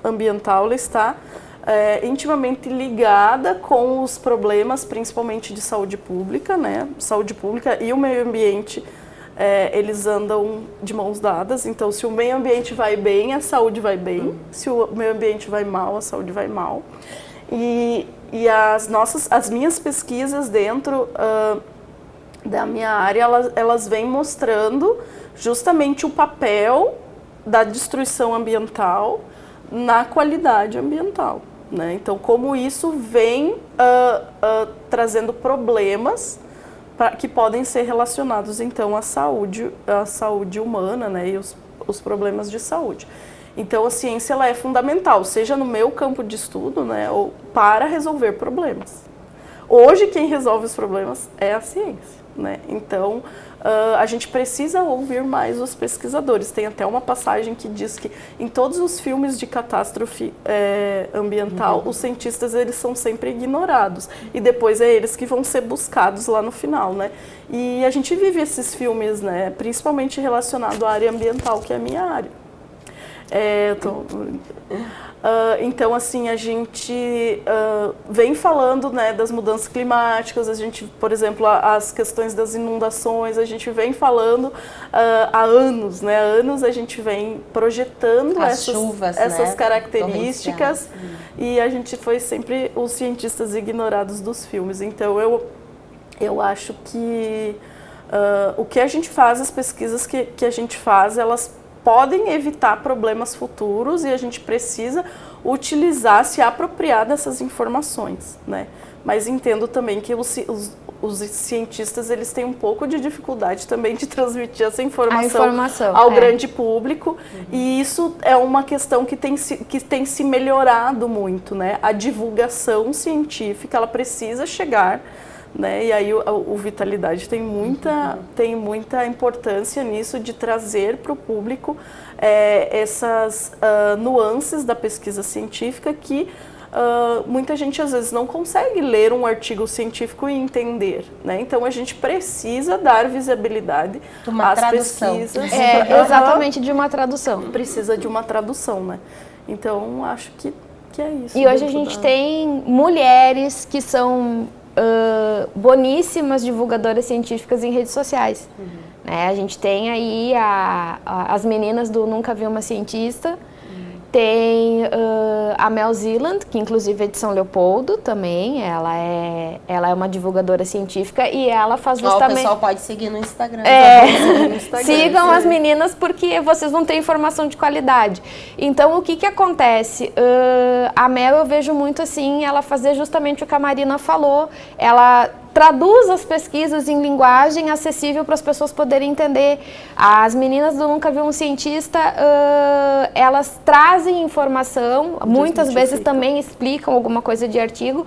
ambiental está intimamente ligada com os problemas, principalmente de saúde pública, né? Saúde pública e o meio ambiente, eles andam de mãos dadas. Então, se o meio ambiente vai bem, a saúde vai bem. Se o meio ambiente vai mal, a saúde vai mal. E as minhas pesquisas dentro da minha área, elas vêm mostrando justamente o papel da destruição ambiental na qualidade ambiental, né? Então, como isso vem trazendo problemas que podem ser relacionados, então, à saúde humana, né? E os problemas de saúde. Então, a ciência ela é fundamental, seja no meu campo de estudo, né, ou para resolver problemas. Hoje, quem resolve os problemas é a ciência. né? Então, a gente precisa ouvir mais os pesquisadores. Tem até uma passagem que diz que em todos os filmes de catástrofe ambiental, os cientistas eles são sempre ignorados e depois é eles que vão ser buscados lá no final, né? E a gente vive esses filmes, né? Principalmente relacionado à área ambiental, que é a minha área. Então, assim, a gente vem falando, né, das mudanças climáticas, a gente, por exemplo, as questões das inundações, a gente vem falando há anos, né? Há anos a gente vem projetando essas características e a gente foi sempre os cientistas ignorados dos filmes. Então, eu acho que o que a gente faz, as pesquisas que a gente faz, elas podem evitar problemas futuros e a gente precisa utilizar, se apropriar dessas informações, né? Mas entendo também que os cientistas eles têm um pouco de dificuldade também de transmitir essa informação ao grande público e isso é uma questão que tem se melhorado muito, né? A divulgação científica ela precisa chegar, né? E aí o Vitalidade tem muita importância nisso de trazer para o público essas nuances da pesquisa científica que muita gente às vezes não consegue ler um artigo científico e entender, né? Então a gente precisa dar visibilidade às pesquisas. Exatamente, de uma tradução. Precisa de uma tradução, né? Então acho que é isso. E hoje a gente tem mulheres que são boníssimas divulgadoras científicas em redes sociais. Né? A gente tem aí as meninas do Nunca Vi Uma Cientista, tem a Mel Zealand, que inclusive é de São Leopoldo também, ela é uma divulgadora científica e ela faz justamente... O pessoal pode seguir no Instagram. Sigam as meninas porque vocês vão ter informação de qualidade. Então, o que acontece? A Mel eu vejo muito assim, ela fazer justamente o que a Marina falou, ela traduz as pesquisas em linguagem acessível para as pessoas poderem entender. As meninas do Nunca Vi Um Cientista, elas trazem informação, muitas vezes também explicam alguma coisa de artigo,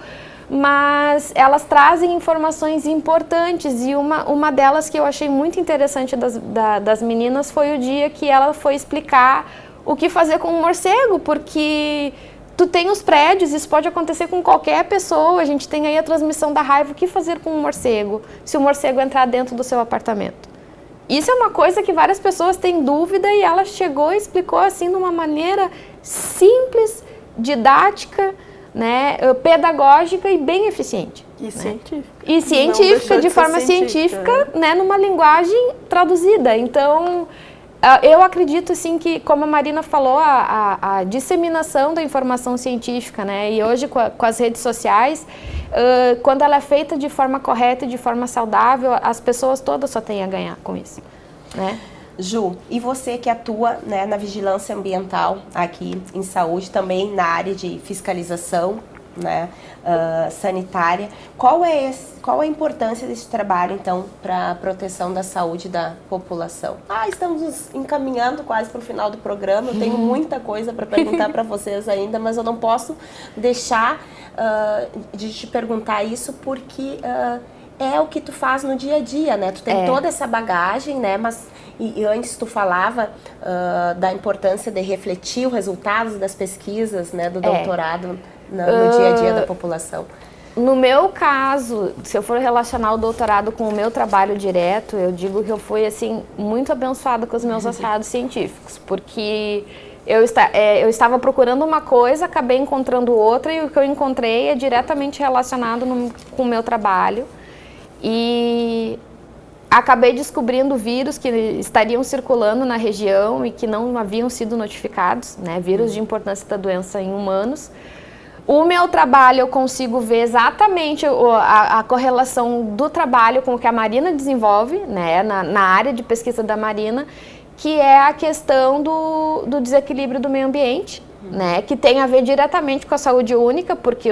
mas elas trazem informações importantes e uma delas que eu achei muito interessante das meninas foi o dia que ela foi explicar o que fazer com um morcego, porque... Tu tem os prédios, isso pode acontecer com qualquer pessoa, a gente tem aí a transmissão da raiva, o que fazer com um morcego, se o morcego entrar dentro do seu apartamento? Isso é uma coisa que várias pessoas têm dúvida e ela chegou e explicou assim de uma maneira simples, didática, né, pedagógica e bem eficiente. E científica. E científica, de forma científica, né, numa linguagem traduzida. Então... eu acredito, assim, que, como a Marina falou, a disseminação da informação científica, né, e hoje com as redes sociais, quando ela é feita de forma correta e de forma saudável, as pessoas todas só têm a ganhar com isso, né? Ju, e você que atua, né, na vigilância ambiental aqui em saúde, também na área de fiscalização, né, sanitária, qual é a importância desse trabalho, então, para a proteção da saúde da população? Estamos nos encaminhando quase para o final do programa, eu tenho muita coisa para perguntar para vocês ainda, mas eu não posso deixar de te perguntar isso, porque é o que tu faz no dia a dia, né? Tu tem toda essa bagagem, né? Mas e antes tu falava da importância de refletir os resultados das pesquisas, né, do doutorado no dia a dia da população. No meu caso, se eu for relacionar o doutorado com o meu trabalho direto, eu digo que eu fui, assim, muito abençoada com os meus achados científicos, porque eu estava procurando uma coisa, acabei encontrando outra, e o que eu encontrei é diretamente relacionado com o meu trabalho. E acabei descobrindo vírus que estariam circulando na região e que não haviam sido notificados, né? Vírus de importância da doença em humanos. O meu trabalho, eu consigo ver exatamente a correlação do trabalho com o que a Marina desenvolve, né, na área de pesquisa da Marina, que é a questão do desequilíbrio do meio ambiente, né, que tem a ver diretamente com a saúde única, porque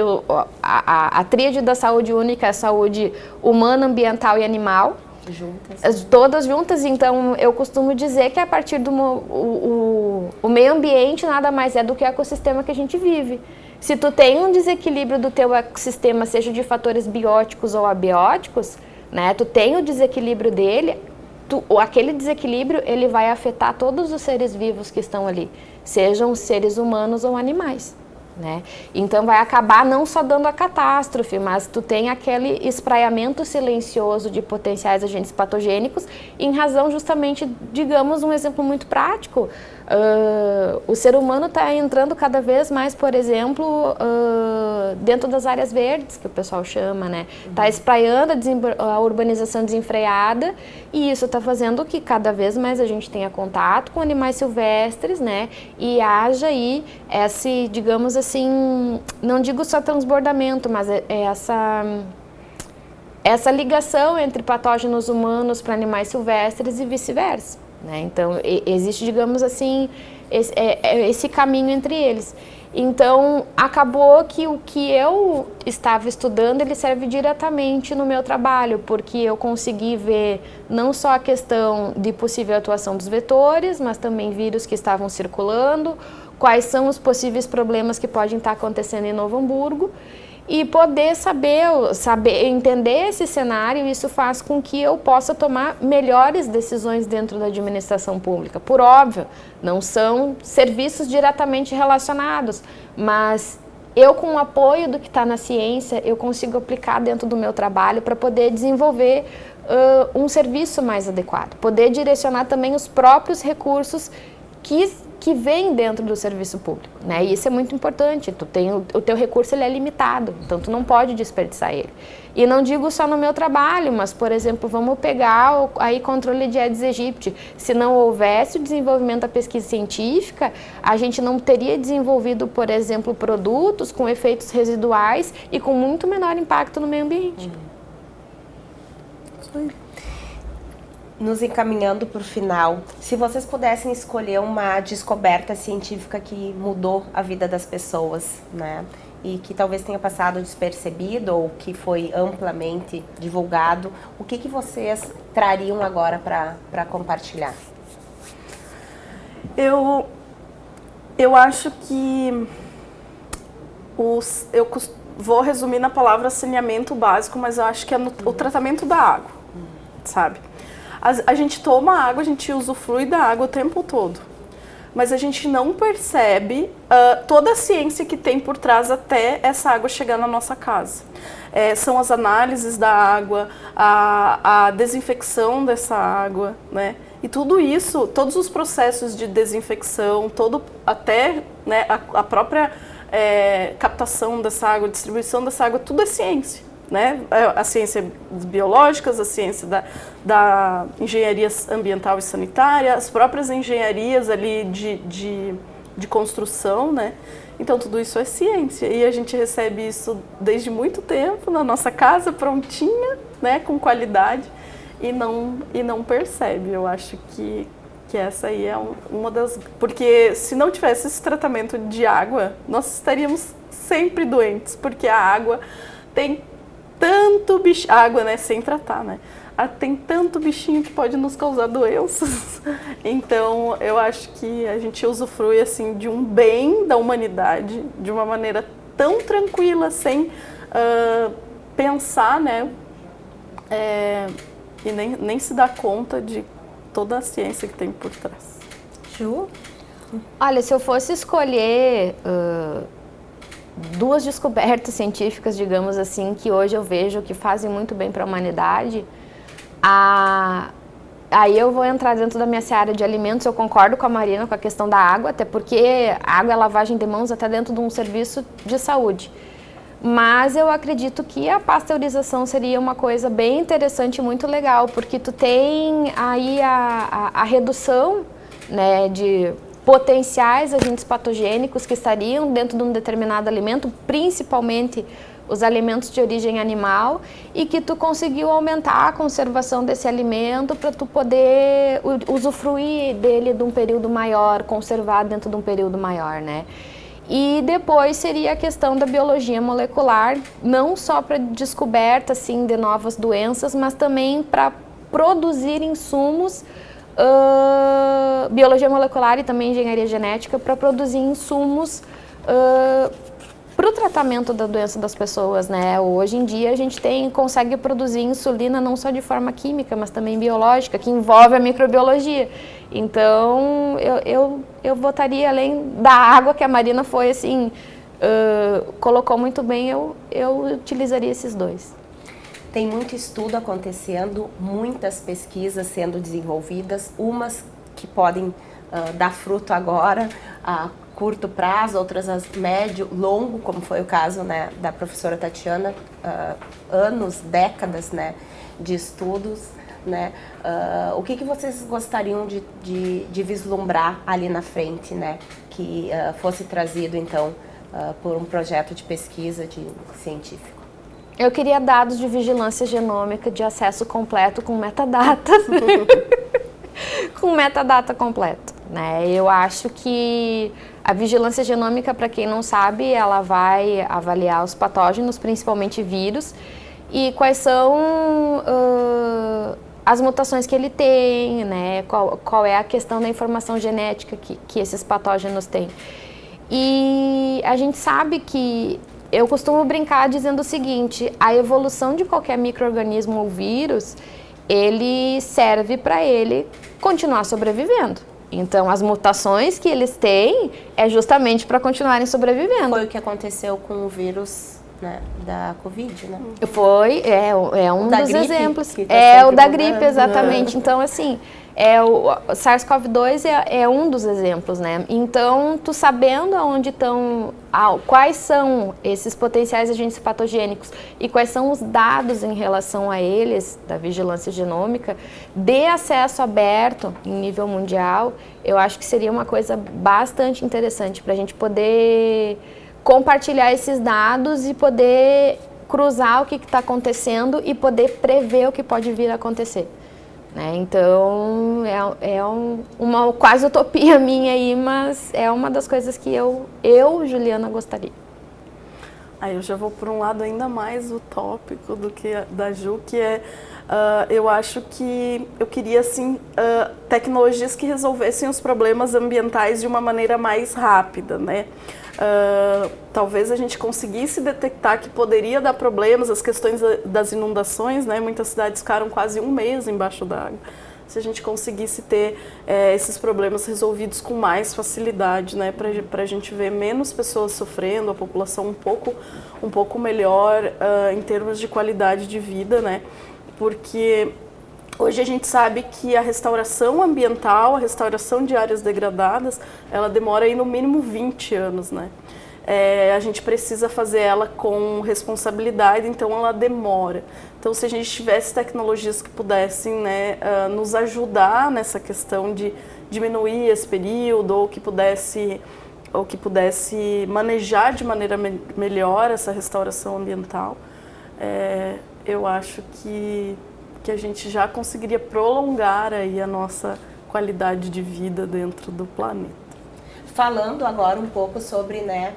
a tríade da saúde única é a saúde humana, ambiental e animal. Juntas. Todas juntas, então eu costumo dizer que a partir do o meio ambiente nada mais é do que o ecossistema que a gente vive. Se tu tem um desequilíbrio do teu ecossistema, seja de fatores bióticos ou abióticos, né? Tu tem o desequilíbrio dele, aquele desequilíbrio ele vai afetar todos os seres vivos que estão ali, sejam seres humanos ou animais, né? Então vai acabar não só dando a catástrofe, mas tu tem aquele espraiamento silencioso de potenciais agentes patogênicos em razão justamente, digamos, um exemplo muito prático. O ser humano está entrando cada vez mais, por exemplo, dentro das áreas verdes, que o pessoal chama, né? Está espraiando a urbanização desenfreada e isso está fazendo que cada vez mais a gente tenha contato com animais silvestres, né? E haja aí esse, digamos assim, não digo só transbordamento, mas essa ligação entre patógenos humanos para animais silvestres e vice-versa. Né? Então, existe, digamos assim, esse caminho entre eles. Então, acabou que o que eu estava estudando, ele serve diretamente no meu trabalho, porque eu consegui ver não só a questão de possível atuação dos vetores, mas também vírus que estavam circulando, quais são os possíveis problemas que podem estar acontecendo em Novo Hamburgo, e poder saber, entender esse cenário. Isso faz com que eu possa tomar melhores decisões dentro da administração pública. Por óbvio, não são serviços diretamente relacionados, mas eu, com o apoio do que está na ciência, eu consigo aplicar dentro do meu trabalho para poder desenvolver um serviço mais adequado, poder direcionar também os próprios recursos que vem dentro do serviço público, né? E isso é muito importante. O teu recurso, ele é limitado, então tu não pode desperdiçar ele. E não digo só no meu trabalho, mas, por exemplo, vamos pegar aí controle de Aedes aegypti. Se não houvesse o desenvolvimento da pesquisa científica, a gente não teria desenvolvido, por exemplo, produtos com efeitos residuais e com muito menor impacto no meio ambiente. Isso aí. Nos encaminhando para o final, se vocês pudessem escolher uma descoberta científica que mudou a vida das pessoas, né, e que talvez tenha passado despercebido ou que foi amplamente divulgado, o que vocês trariam agora para compartilhar? Eu acho que eu vou resumir na palavra saneamento básico, mas eu acho que é o tratamento da água, sabe? A gente toma água, a gente usufrui da água o tempo todo, mas a gente não percebe toda a ciência que tem por trás até essa água chegar na nossa casa. São as análises da água, a desinfecção dessa água, né? E tudo isso, todos os processos de desinfecção, até, né, a própria captação dessa água, distribuição dessa água, tudo é ciência. Né? A ciência biológicas, a ciência da engenharia ambiental e sanitária, as próprias engenharias ali de construção, né? Então tudo isso é ciência e a gente recebe isso desde muito tempo na nossa casa, prontinha, né? Com qualidade e não percebe. Eu acho que essa aí é uma das... Porque se não tivesse esse tratamento de água, nós estaríamos sempre doentes, porque a água tem tanto bicho, água, né, sem tratar, né? Tem tanto bichinho que pode nos causar doenças. Então, eu acho que a gente usufrui, assim, de um bem da humanidade de uma maneira tão tranquila, sem pensar, né? E nem se dá conta de toda a ciência que tem por trás. Ju? Olha, se eu fosse escolher... duas descobertas científicas, digamos assim, que hoje eu vejo que fazem muito bem para a humanidade, aí eu vou entrar dentro da minha seara de alimentos. Eu concordo com a Marina com a questão da água, até porque a água é lavagem de mãos até dentro de um serviço de saúde. Mas eu acredito que a pasteurização seria uma coisa bem interessante e muito legal, porque tu tem aí a redução, né, de potenciais agentes patogênicos que estariam dentro de um determinado alimento, principalmente os alimentos de origem animal, e que tu conseguiu aumentar a conservação desse alimento para tu poder usufruir dele de um período maior, conservar dentro de um período maior, né? E depois seria a questão da biologia molecular, não só para descoberta assim, de novas doenças, mas também para produzir insumos, biologia molecular e também engenharia genética, para produzir insumos para o tratamento da doença das pessoas, né? Hoje em dia a gente consegue produzir insulina não só de forma química, mas também biológica, que envolve a microbiologia. Então, eu votaria, além da água, que a Marina foi assim, colocou muito bem, eu utilizaria esses dois. Tem muito estudo acontecendo, muitas pesquisas sendo desenvolvidas, umas que podem dar fruto agora, a curto prazo, outras a médio, longo, como foi o caso, né, da professora Tatiana, anos, décadas, né, de estudos, né. O que vocês gostariam de vislumbrar ali na frente, né, que fosse trazido então por um projeto de pesquisa científico? Eu queria dados de vigilância genômica de acesso completo com metadata, com metadata completo, né? Eu acho que a vigilância genômica, para quem não sabe, ela vai avaliar os patógenos, principalmente vírus, e quais são as mutações que ele tem, né? Qual é a questão da informação genética que esses patógenos têm. E a gente sabe que, eu costumo brincar dizendo o seguinte, a evolução de qualquer micro-organismo ou vírus, ele serve para ele continuar sobrevivendo. Então, as mutações que eles têm é justamente para continuarem sobrevivendo. Foi o que aconteceu com o vírus, né, da Covid, né? Foi, um dos gripe, exemplos. Tá o da gripe, exatamente. Então, assim, o SARS-CoV-2 é um dos exemplos, né? Então, tu sabendo aonde estão, quais são esses potenciais agentes patogênicos e quais são os dados em relação a eles, da vigilância genômica, de acesso aberto em nível mundial, eu acho que seria uma coisa bastante interessante para a gente poder compartilhar esses dados e poder cruzar o que está acontecendo e poder prever o que pode vir a acontecer. Né? Então, uma quase utopia minha aí, mas é uma das coisas que eu Juliana, gostaria. Aí eu já vou por um lado ainda mais utópico do que da Ju, que eu acho que eu queria, assim, tecnologias que resolvessem os problemas ambientais de uma maneira mais rápida, né? Talvez a gente conseguisse detectar que poderia dar problemas, as questões das inundações, né? Muitas cidades ficaram quase um mês embaixo d'água. Se a gente conseguisse ter esses problemas resolvidos com mais facilidade, né? Para a gente ver menos pessoas sofrendo, a população um pouco melhor em termos de qualidade de vida, né? Porque hoje a gente sabe que a restauração ambiental, a restauração de áreas degradadas, ela demora aí no mínimo 20 anos, né? A gente precisa fazer ela com responsabilidade, então ela demora. Então, se a gente tivesse tecnologias que pudessem, né, nos ajudar nessa questão de diminuir esse período, ou que pudesse manejar de maneira melhor essa restauração ambiental, eu acho que a gente já conseguiria prolongar aí a nossa qualidade de vida dentro do planeta. Falando agora um pouco sobre, né,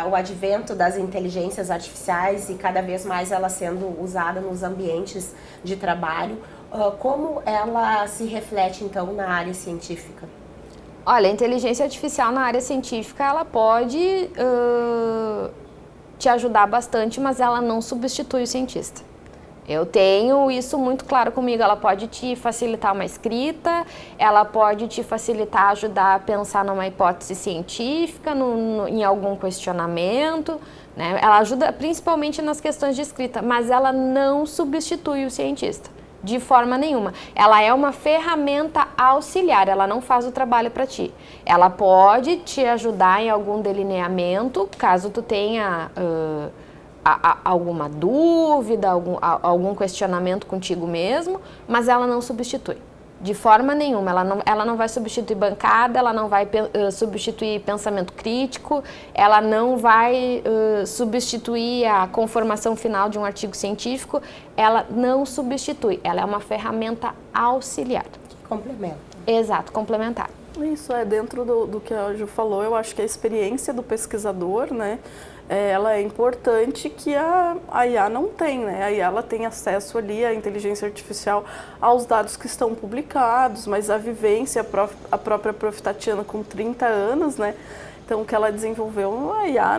o advento das inteligências artificiais e cada vez mais ela sendo usada nos ambientes de trabalho, como ela se reflete então na área científica? Olha, a inteligência artificial na área científica, ela pode te ajudar bastante, mas ela não substitui o cientista. Eu tenho isso muito claro comigo, ela pode te facilitar uma escrita, ela pode te facilitar, ajudar a pensar numa hipótese científica, em algum questionamento, né? Ela ajuda principalmente nas questões de escrita, mas ela não substitui o cientista, de forma nenhuma. Ela é uma ferramenta auxiliar, ela não faz o trabalho para ti. Ela pode te ajudar em algum delineamento, caso tu tenha alguma dúvida, algum questionamento contigo mesmo, mas ela não substitui, de forma nenhuma. Ela não vai substituir bancada, ela não vai substituir pensamento crítico, ela não vai substituir a conformação final de um artigo científico, ela não substitui, ela é uma ferramenta auxiliar. Complementa. Exato, complementar. Isso dentro do que a Ju falou, eu acho que a experiência do pesquisador, né, ela é importante, que a IA não tem, né? A IA ela tem acesso ali, a inteligência artificial, aos dados que estão publicados, mas a vivência, a própria Prof. Tatiana com 30 anos, né? Então, o que ela desenvolveu, a IA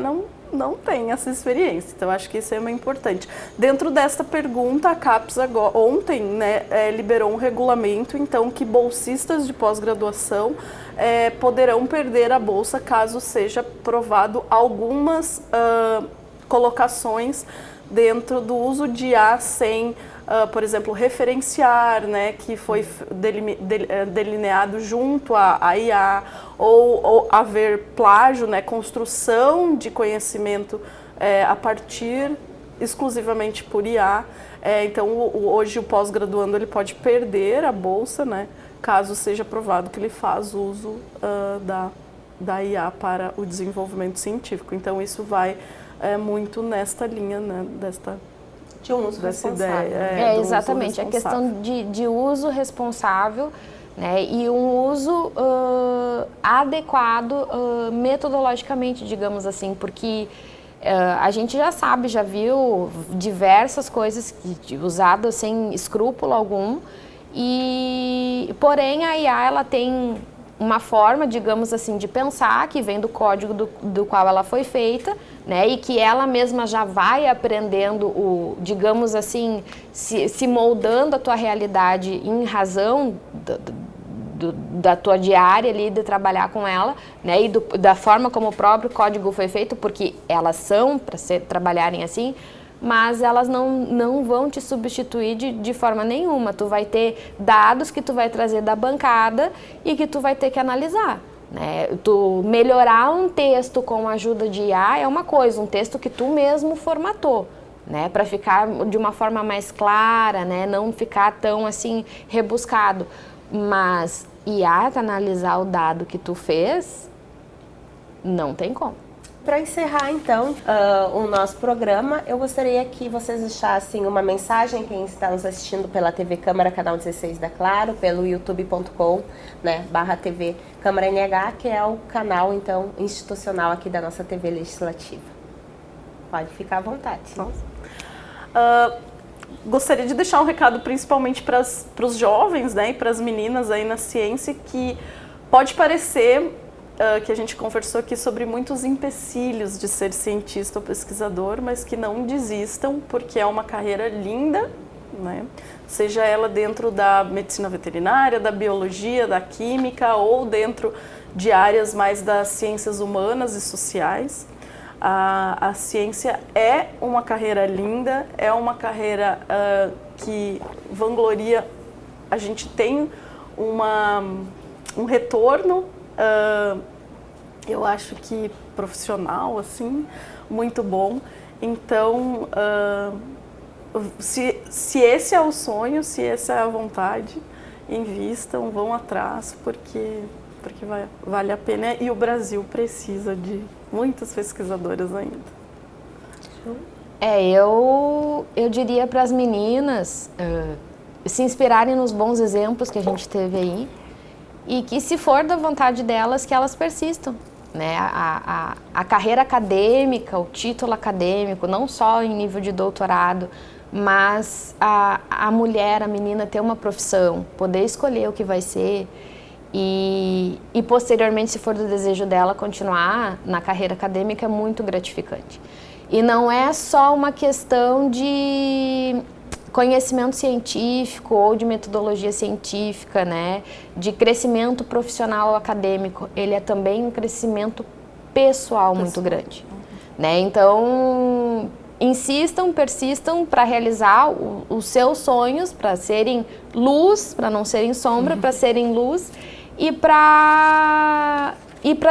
não tem essa experiência. Então, acho que isso é muito importante. Dentro desta pergunta, a CAPES ontem, né, liberou um regulamento, então, que bolsistas de pós-graduação poderão perder a bolsa caso seja provado algumas colocações dentro do uso de IA sem, por exemplo, referenciar, né, que foi delineado junto à IA, ou haver plágio, né, construção de conhecimento a partir exclusivamente por IA. Então, hoje o pós-graduando ele pode perder a bolsa, né, caso seja provado que ele faz uso da IA para o desenvolvimento científico. Então, isso vai muito nesta linha, né, de um uso responsável. Ideia, exatamente, a questão de uso responsável, né, e um uso adequado metodologicamente, digamos assim, porque a gente já sabe, já viu diversas coisas usadas sem escrúpulo algum, porém a IA ela tem uma forma, digamos assim, de pensar que vem do código do qual ela foi feita, né, e que ela mesma já vai aprendendo, digamos assim, se moldando a tua realidade em razão da tua diária ali, de trabalhar com ela, né, e da forma como o próprio código foi feito, porque elas são para trabalharem assim, mas elas não vão te substituir de forma nenhuma. Tu vai ter dados que tu vai trazer da bancada e que tu vai ter que analisar, né? Tu melhorar um texto com a ajuda de IA é uma coisa, um texto que tu mesmo formatou, né, para ficar de uma forma mais clara, né, não ficar tão assim rebuscado. Mas IA para analisar o dado que tu fez, não tem como. Para encerrar, então, o nosso programa, eu gostaria que vocês deixassem uma mensagem, quem está nos assistindo pela TV Câmara, canal 16 da Claro, pelo youtube.com, né, /TV Câmara NH, que é o canal, então, institucional aqui da nossa TV Legislativa. Pode ficar à vontade. Gostaria de deixar um recado principalmente para os jovens, né, e para as meninas aí na ciência, que pode parecer que a gente conversou aqui sobre muitos empecilhos de ser cientista ou pesquisador, mas que não desistam, porque é uma carreira linda, né? Seja ela dentro da medicina veterinária, da biologia, da química, ou dentro de áreas mais das ciências humanas e sociais. A ciência é uma carreira linda, é uma carreira que vangloria, a gente tem um retorno, eu acho que profissional, assim, muito bom. Então, se esse é o sonho, se essa é a vontade, invistam, vão atrás, porque vale a pena e o Brasil precisa de muitas pesquisadoras ainda. Eu diria para as meninas se inspirarem nos bons exemplos que a gente teve aí e que, se for da vontade delas, que elas persistam, né? A carreira acadêmica, o título acadêmico, não só em nível de doutorado, mas a mulher, a menina ter uma profissão, poder escolher o que vai ser e posteriormente, se for do desejo dela, continuar na carreira acadêmica, é muito gratificante. E não é só uma questão de conhecimento científico ou de metodologia científica, né, de crescimento profissional acadêmico, ele é também um crescimento pessoal muito grande, né? Então, insistam, persistam para realizar os seus sonhos, para serem luz, para não serem sombra, para serem luz e para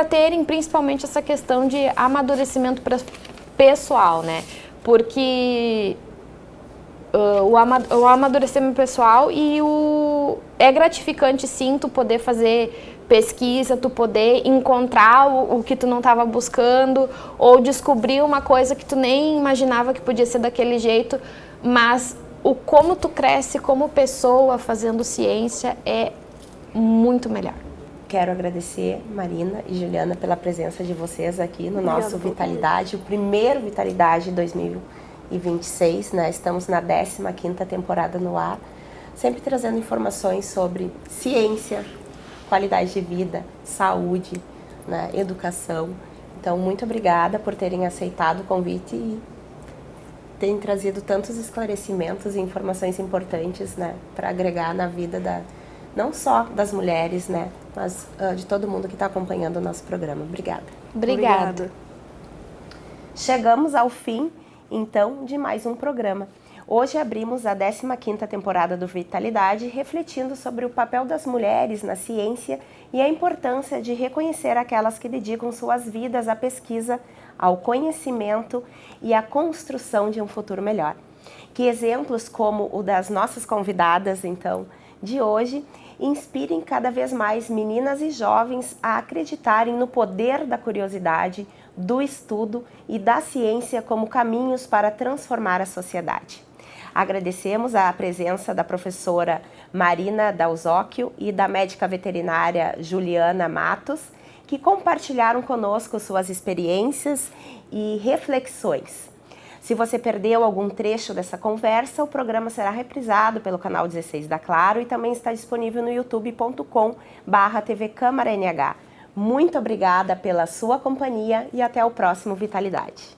terem principalmente essa questão de amadurecimento pessoal, né? Porque o amadurecimento pessoal é gratificante, sim, tu poder fazer pesquisa, tu poder encontrar o que tu não estava buscando ou descobrir uma coisa que tu nem imaginava que podia ser daquele jeito, mas como tu cresce como pessoa fazendo ciência é muito melhor. Quero agradecer, Marina e Juliana, pela presença de vocês aqui no nosso Vitalidade, o primeiro Vitalidade 2026, né? Estamos na 15ª temporada no ar, sempre trazendo informações sobre ciência, qualidade de vida, saúde, né? Educação. Então, muito obrigada por terem aceitado o convite e terem trazido tantos esclarecimentos e informações importantes, né, para agregar na vida não só das mulheres, né, mas de todo mundo que está acompanhando o nosso programa. Obrigada. Obrigada. Chegamos ao fim, então, de mais um programa. Hoje abrimos a 15ª temporada do Vitalidade, refletindo sobre o papel das mulheres na ciência e a importância de reconhecer aquelas que dedicam suas vidas à pesquisa, ao conhecimento e à construção de um futuro melhor. Que exemplos como o das nossas convidadas, então, de hoje, inspirem cada vez mais meninas e jovens a acreditarem no poder da curiosidade, do estudo e da ciência como caminhos para transformar a sociedade. Agradecemos a presença da professora Marina Dalzocchio e da médica veterinária Juliana Matos, que compartilharam conosco suas experiências e reflexões. Se você perdeu algum trecho dessa conversa, o programa será reprisado pelo canal 16 da Claro e também está disponível no youtube.com/TV Câmara NH. Muito obrigada pela sua companhia e até o próximo Vitalidade.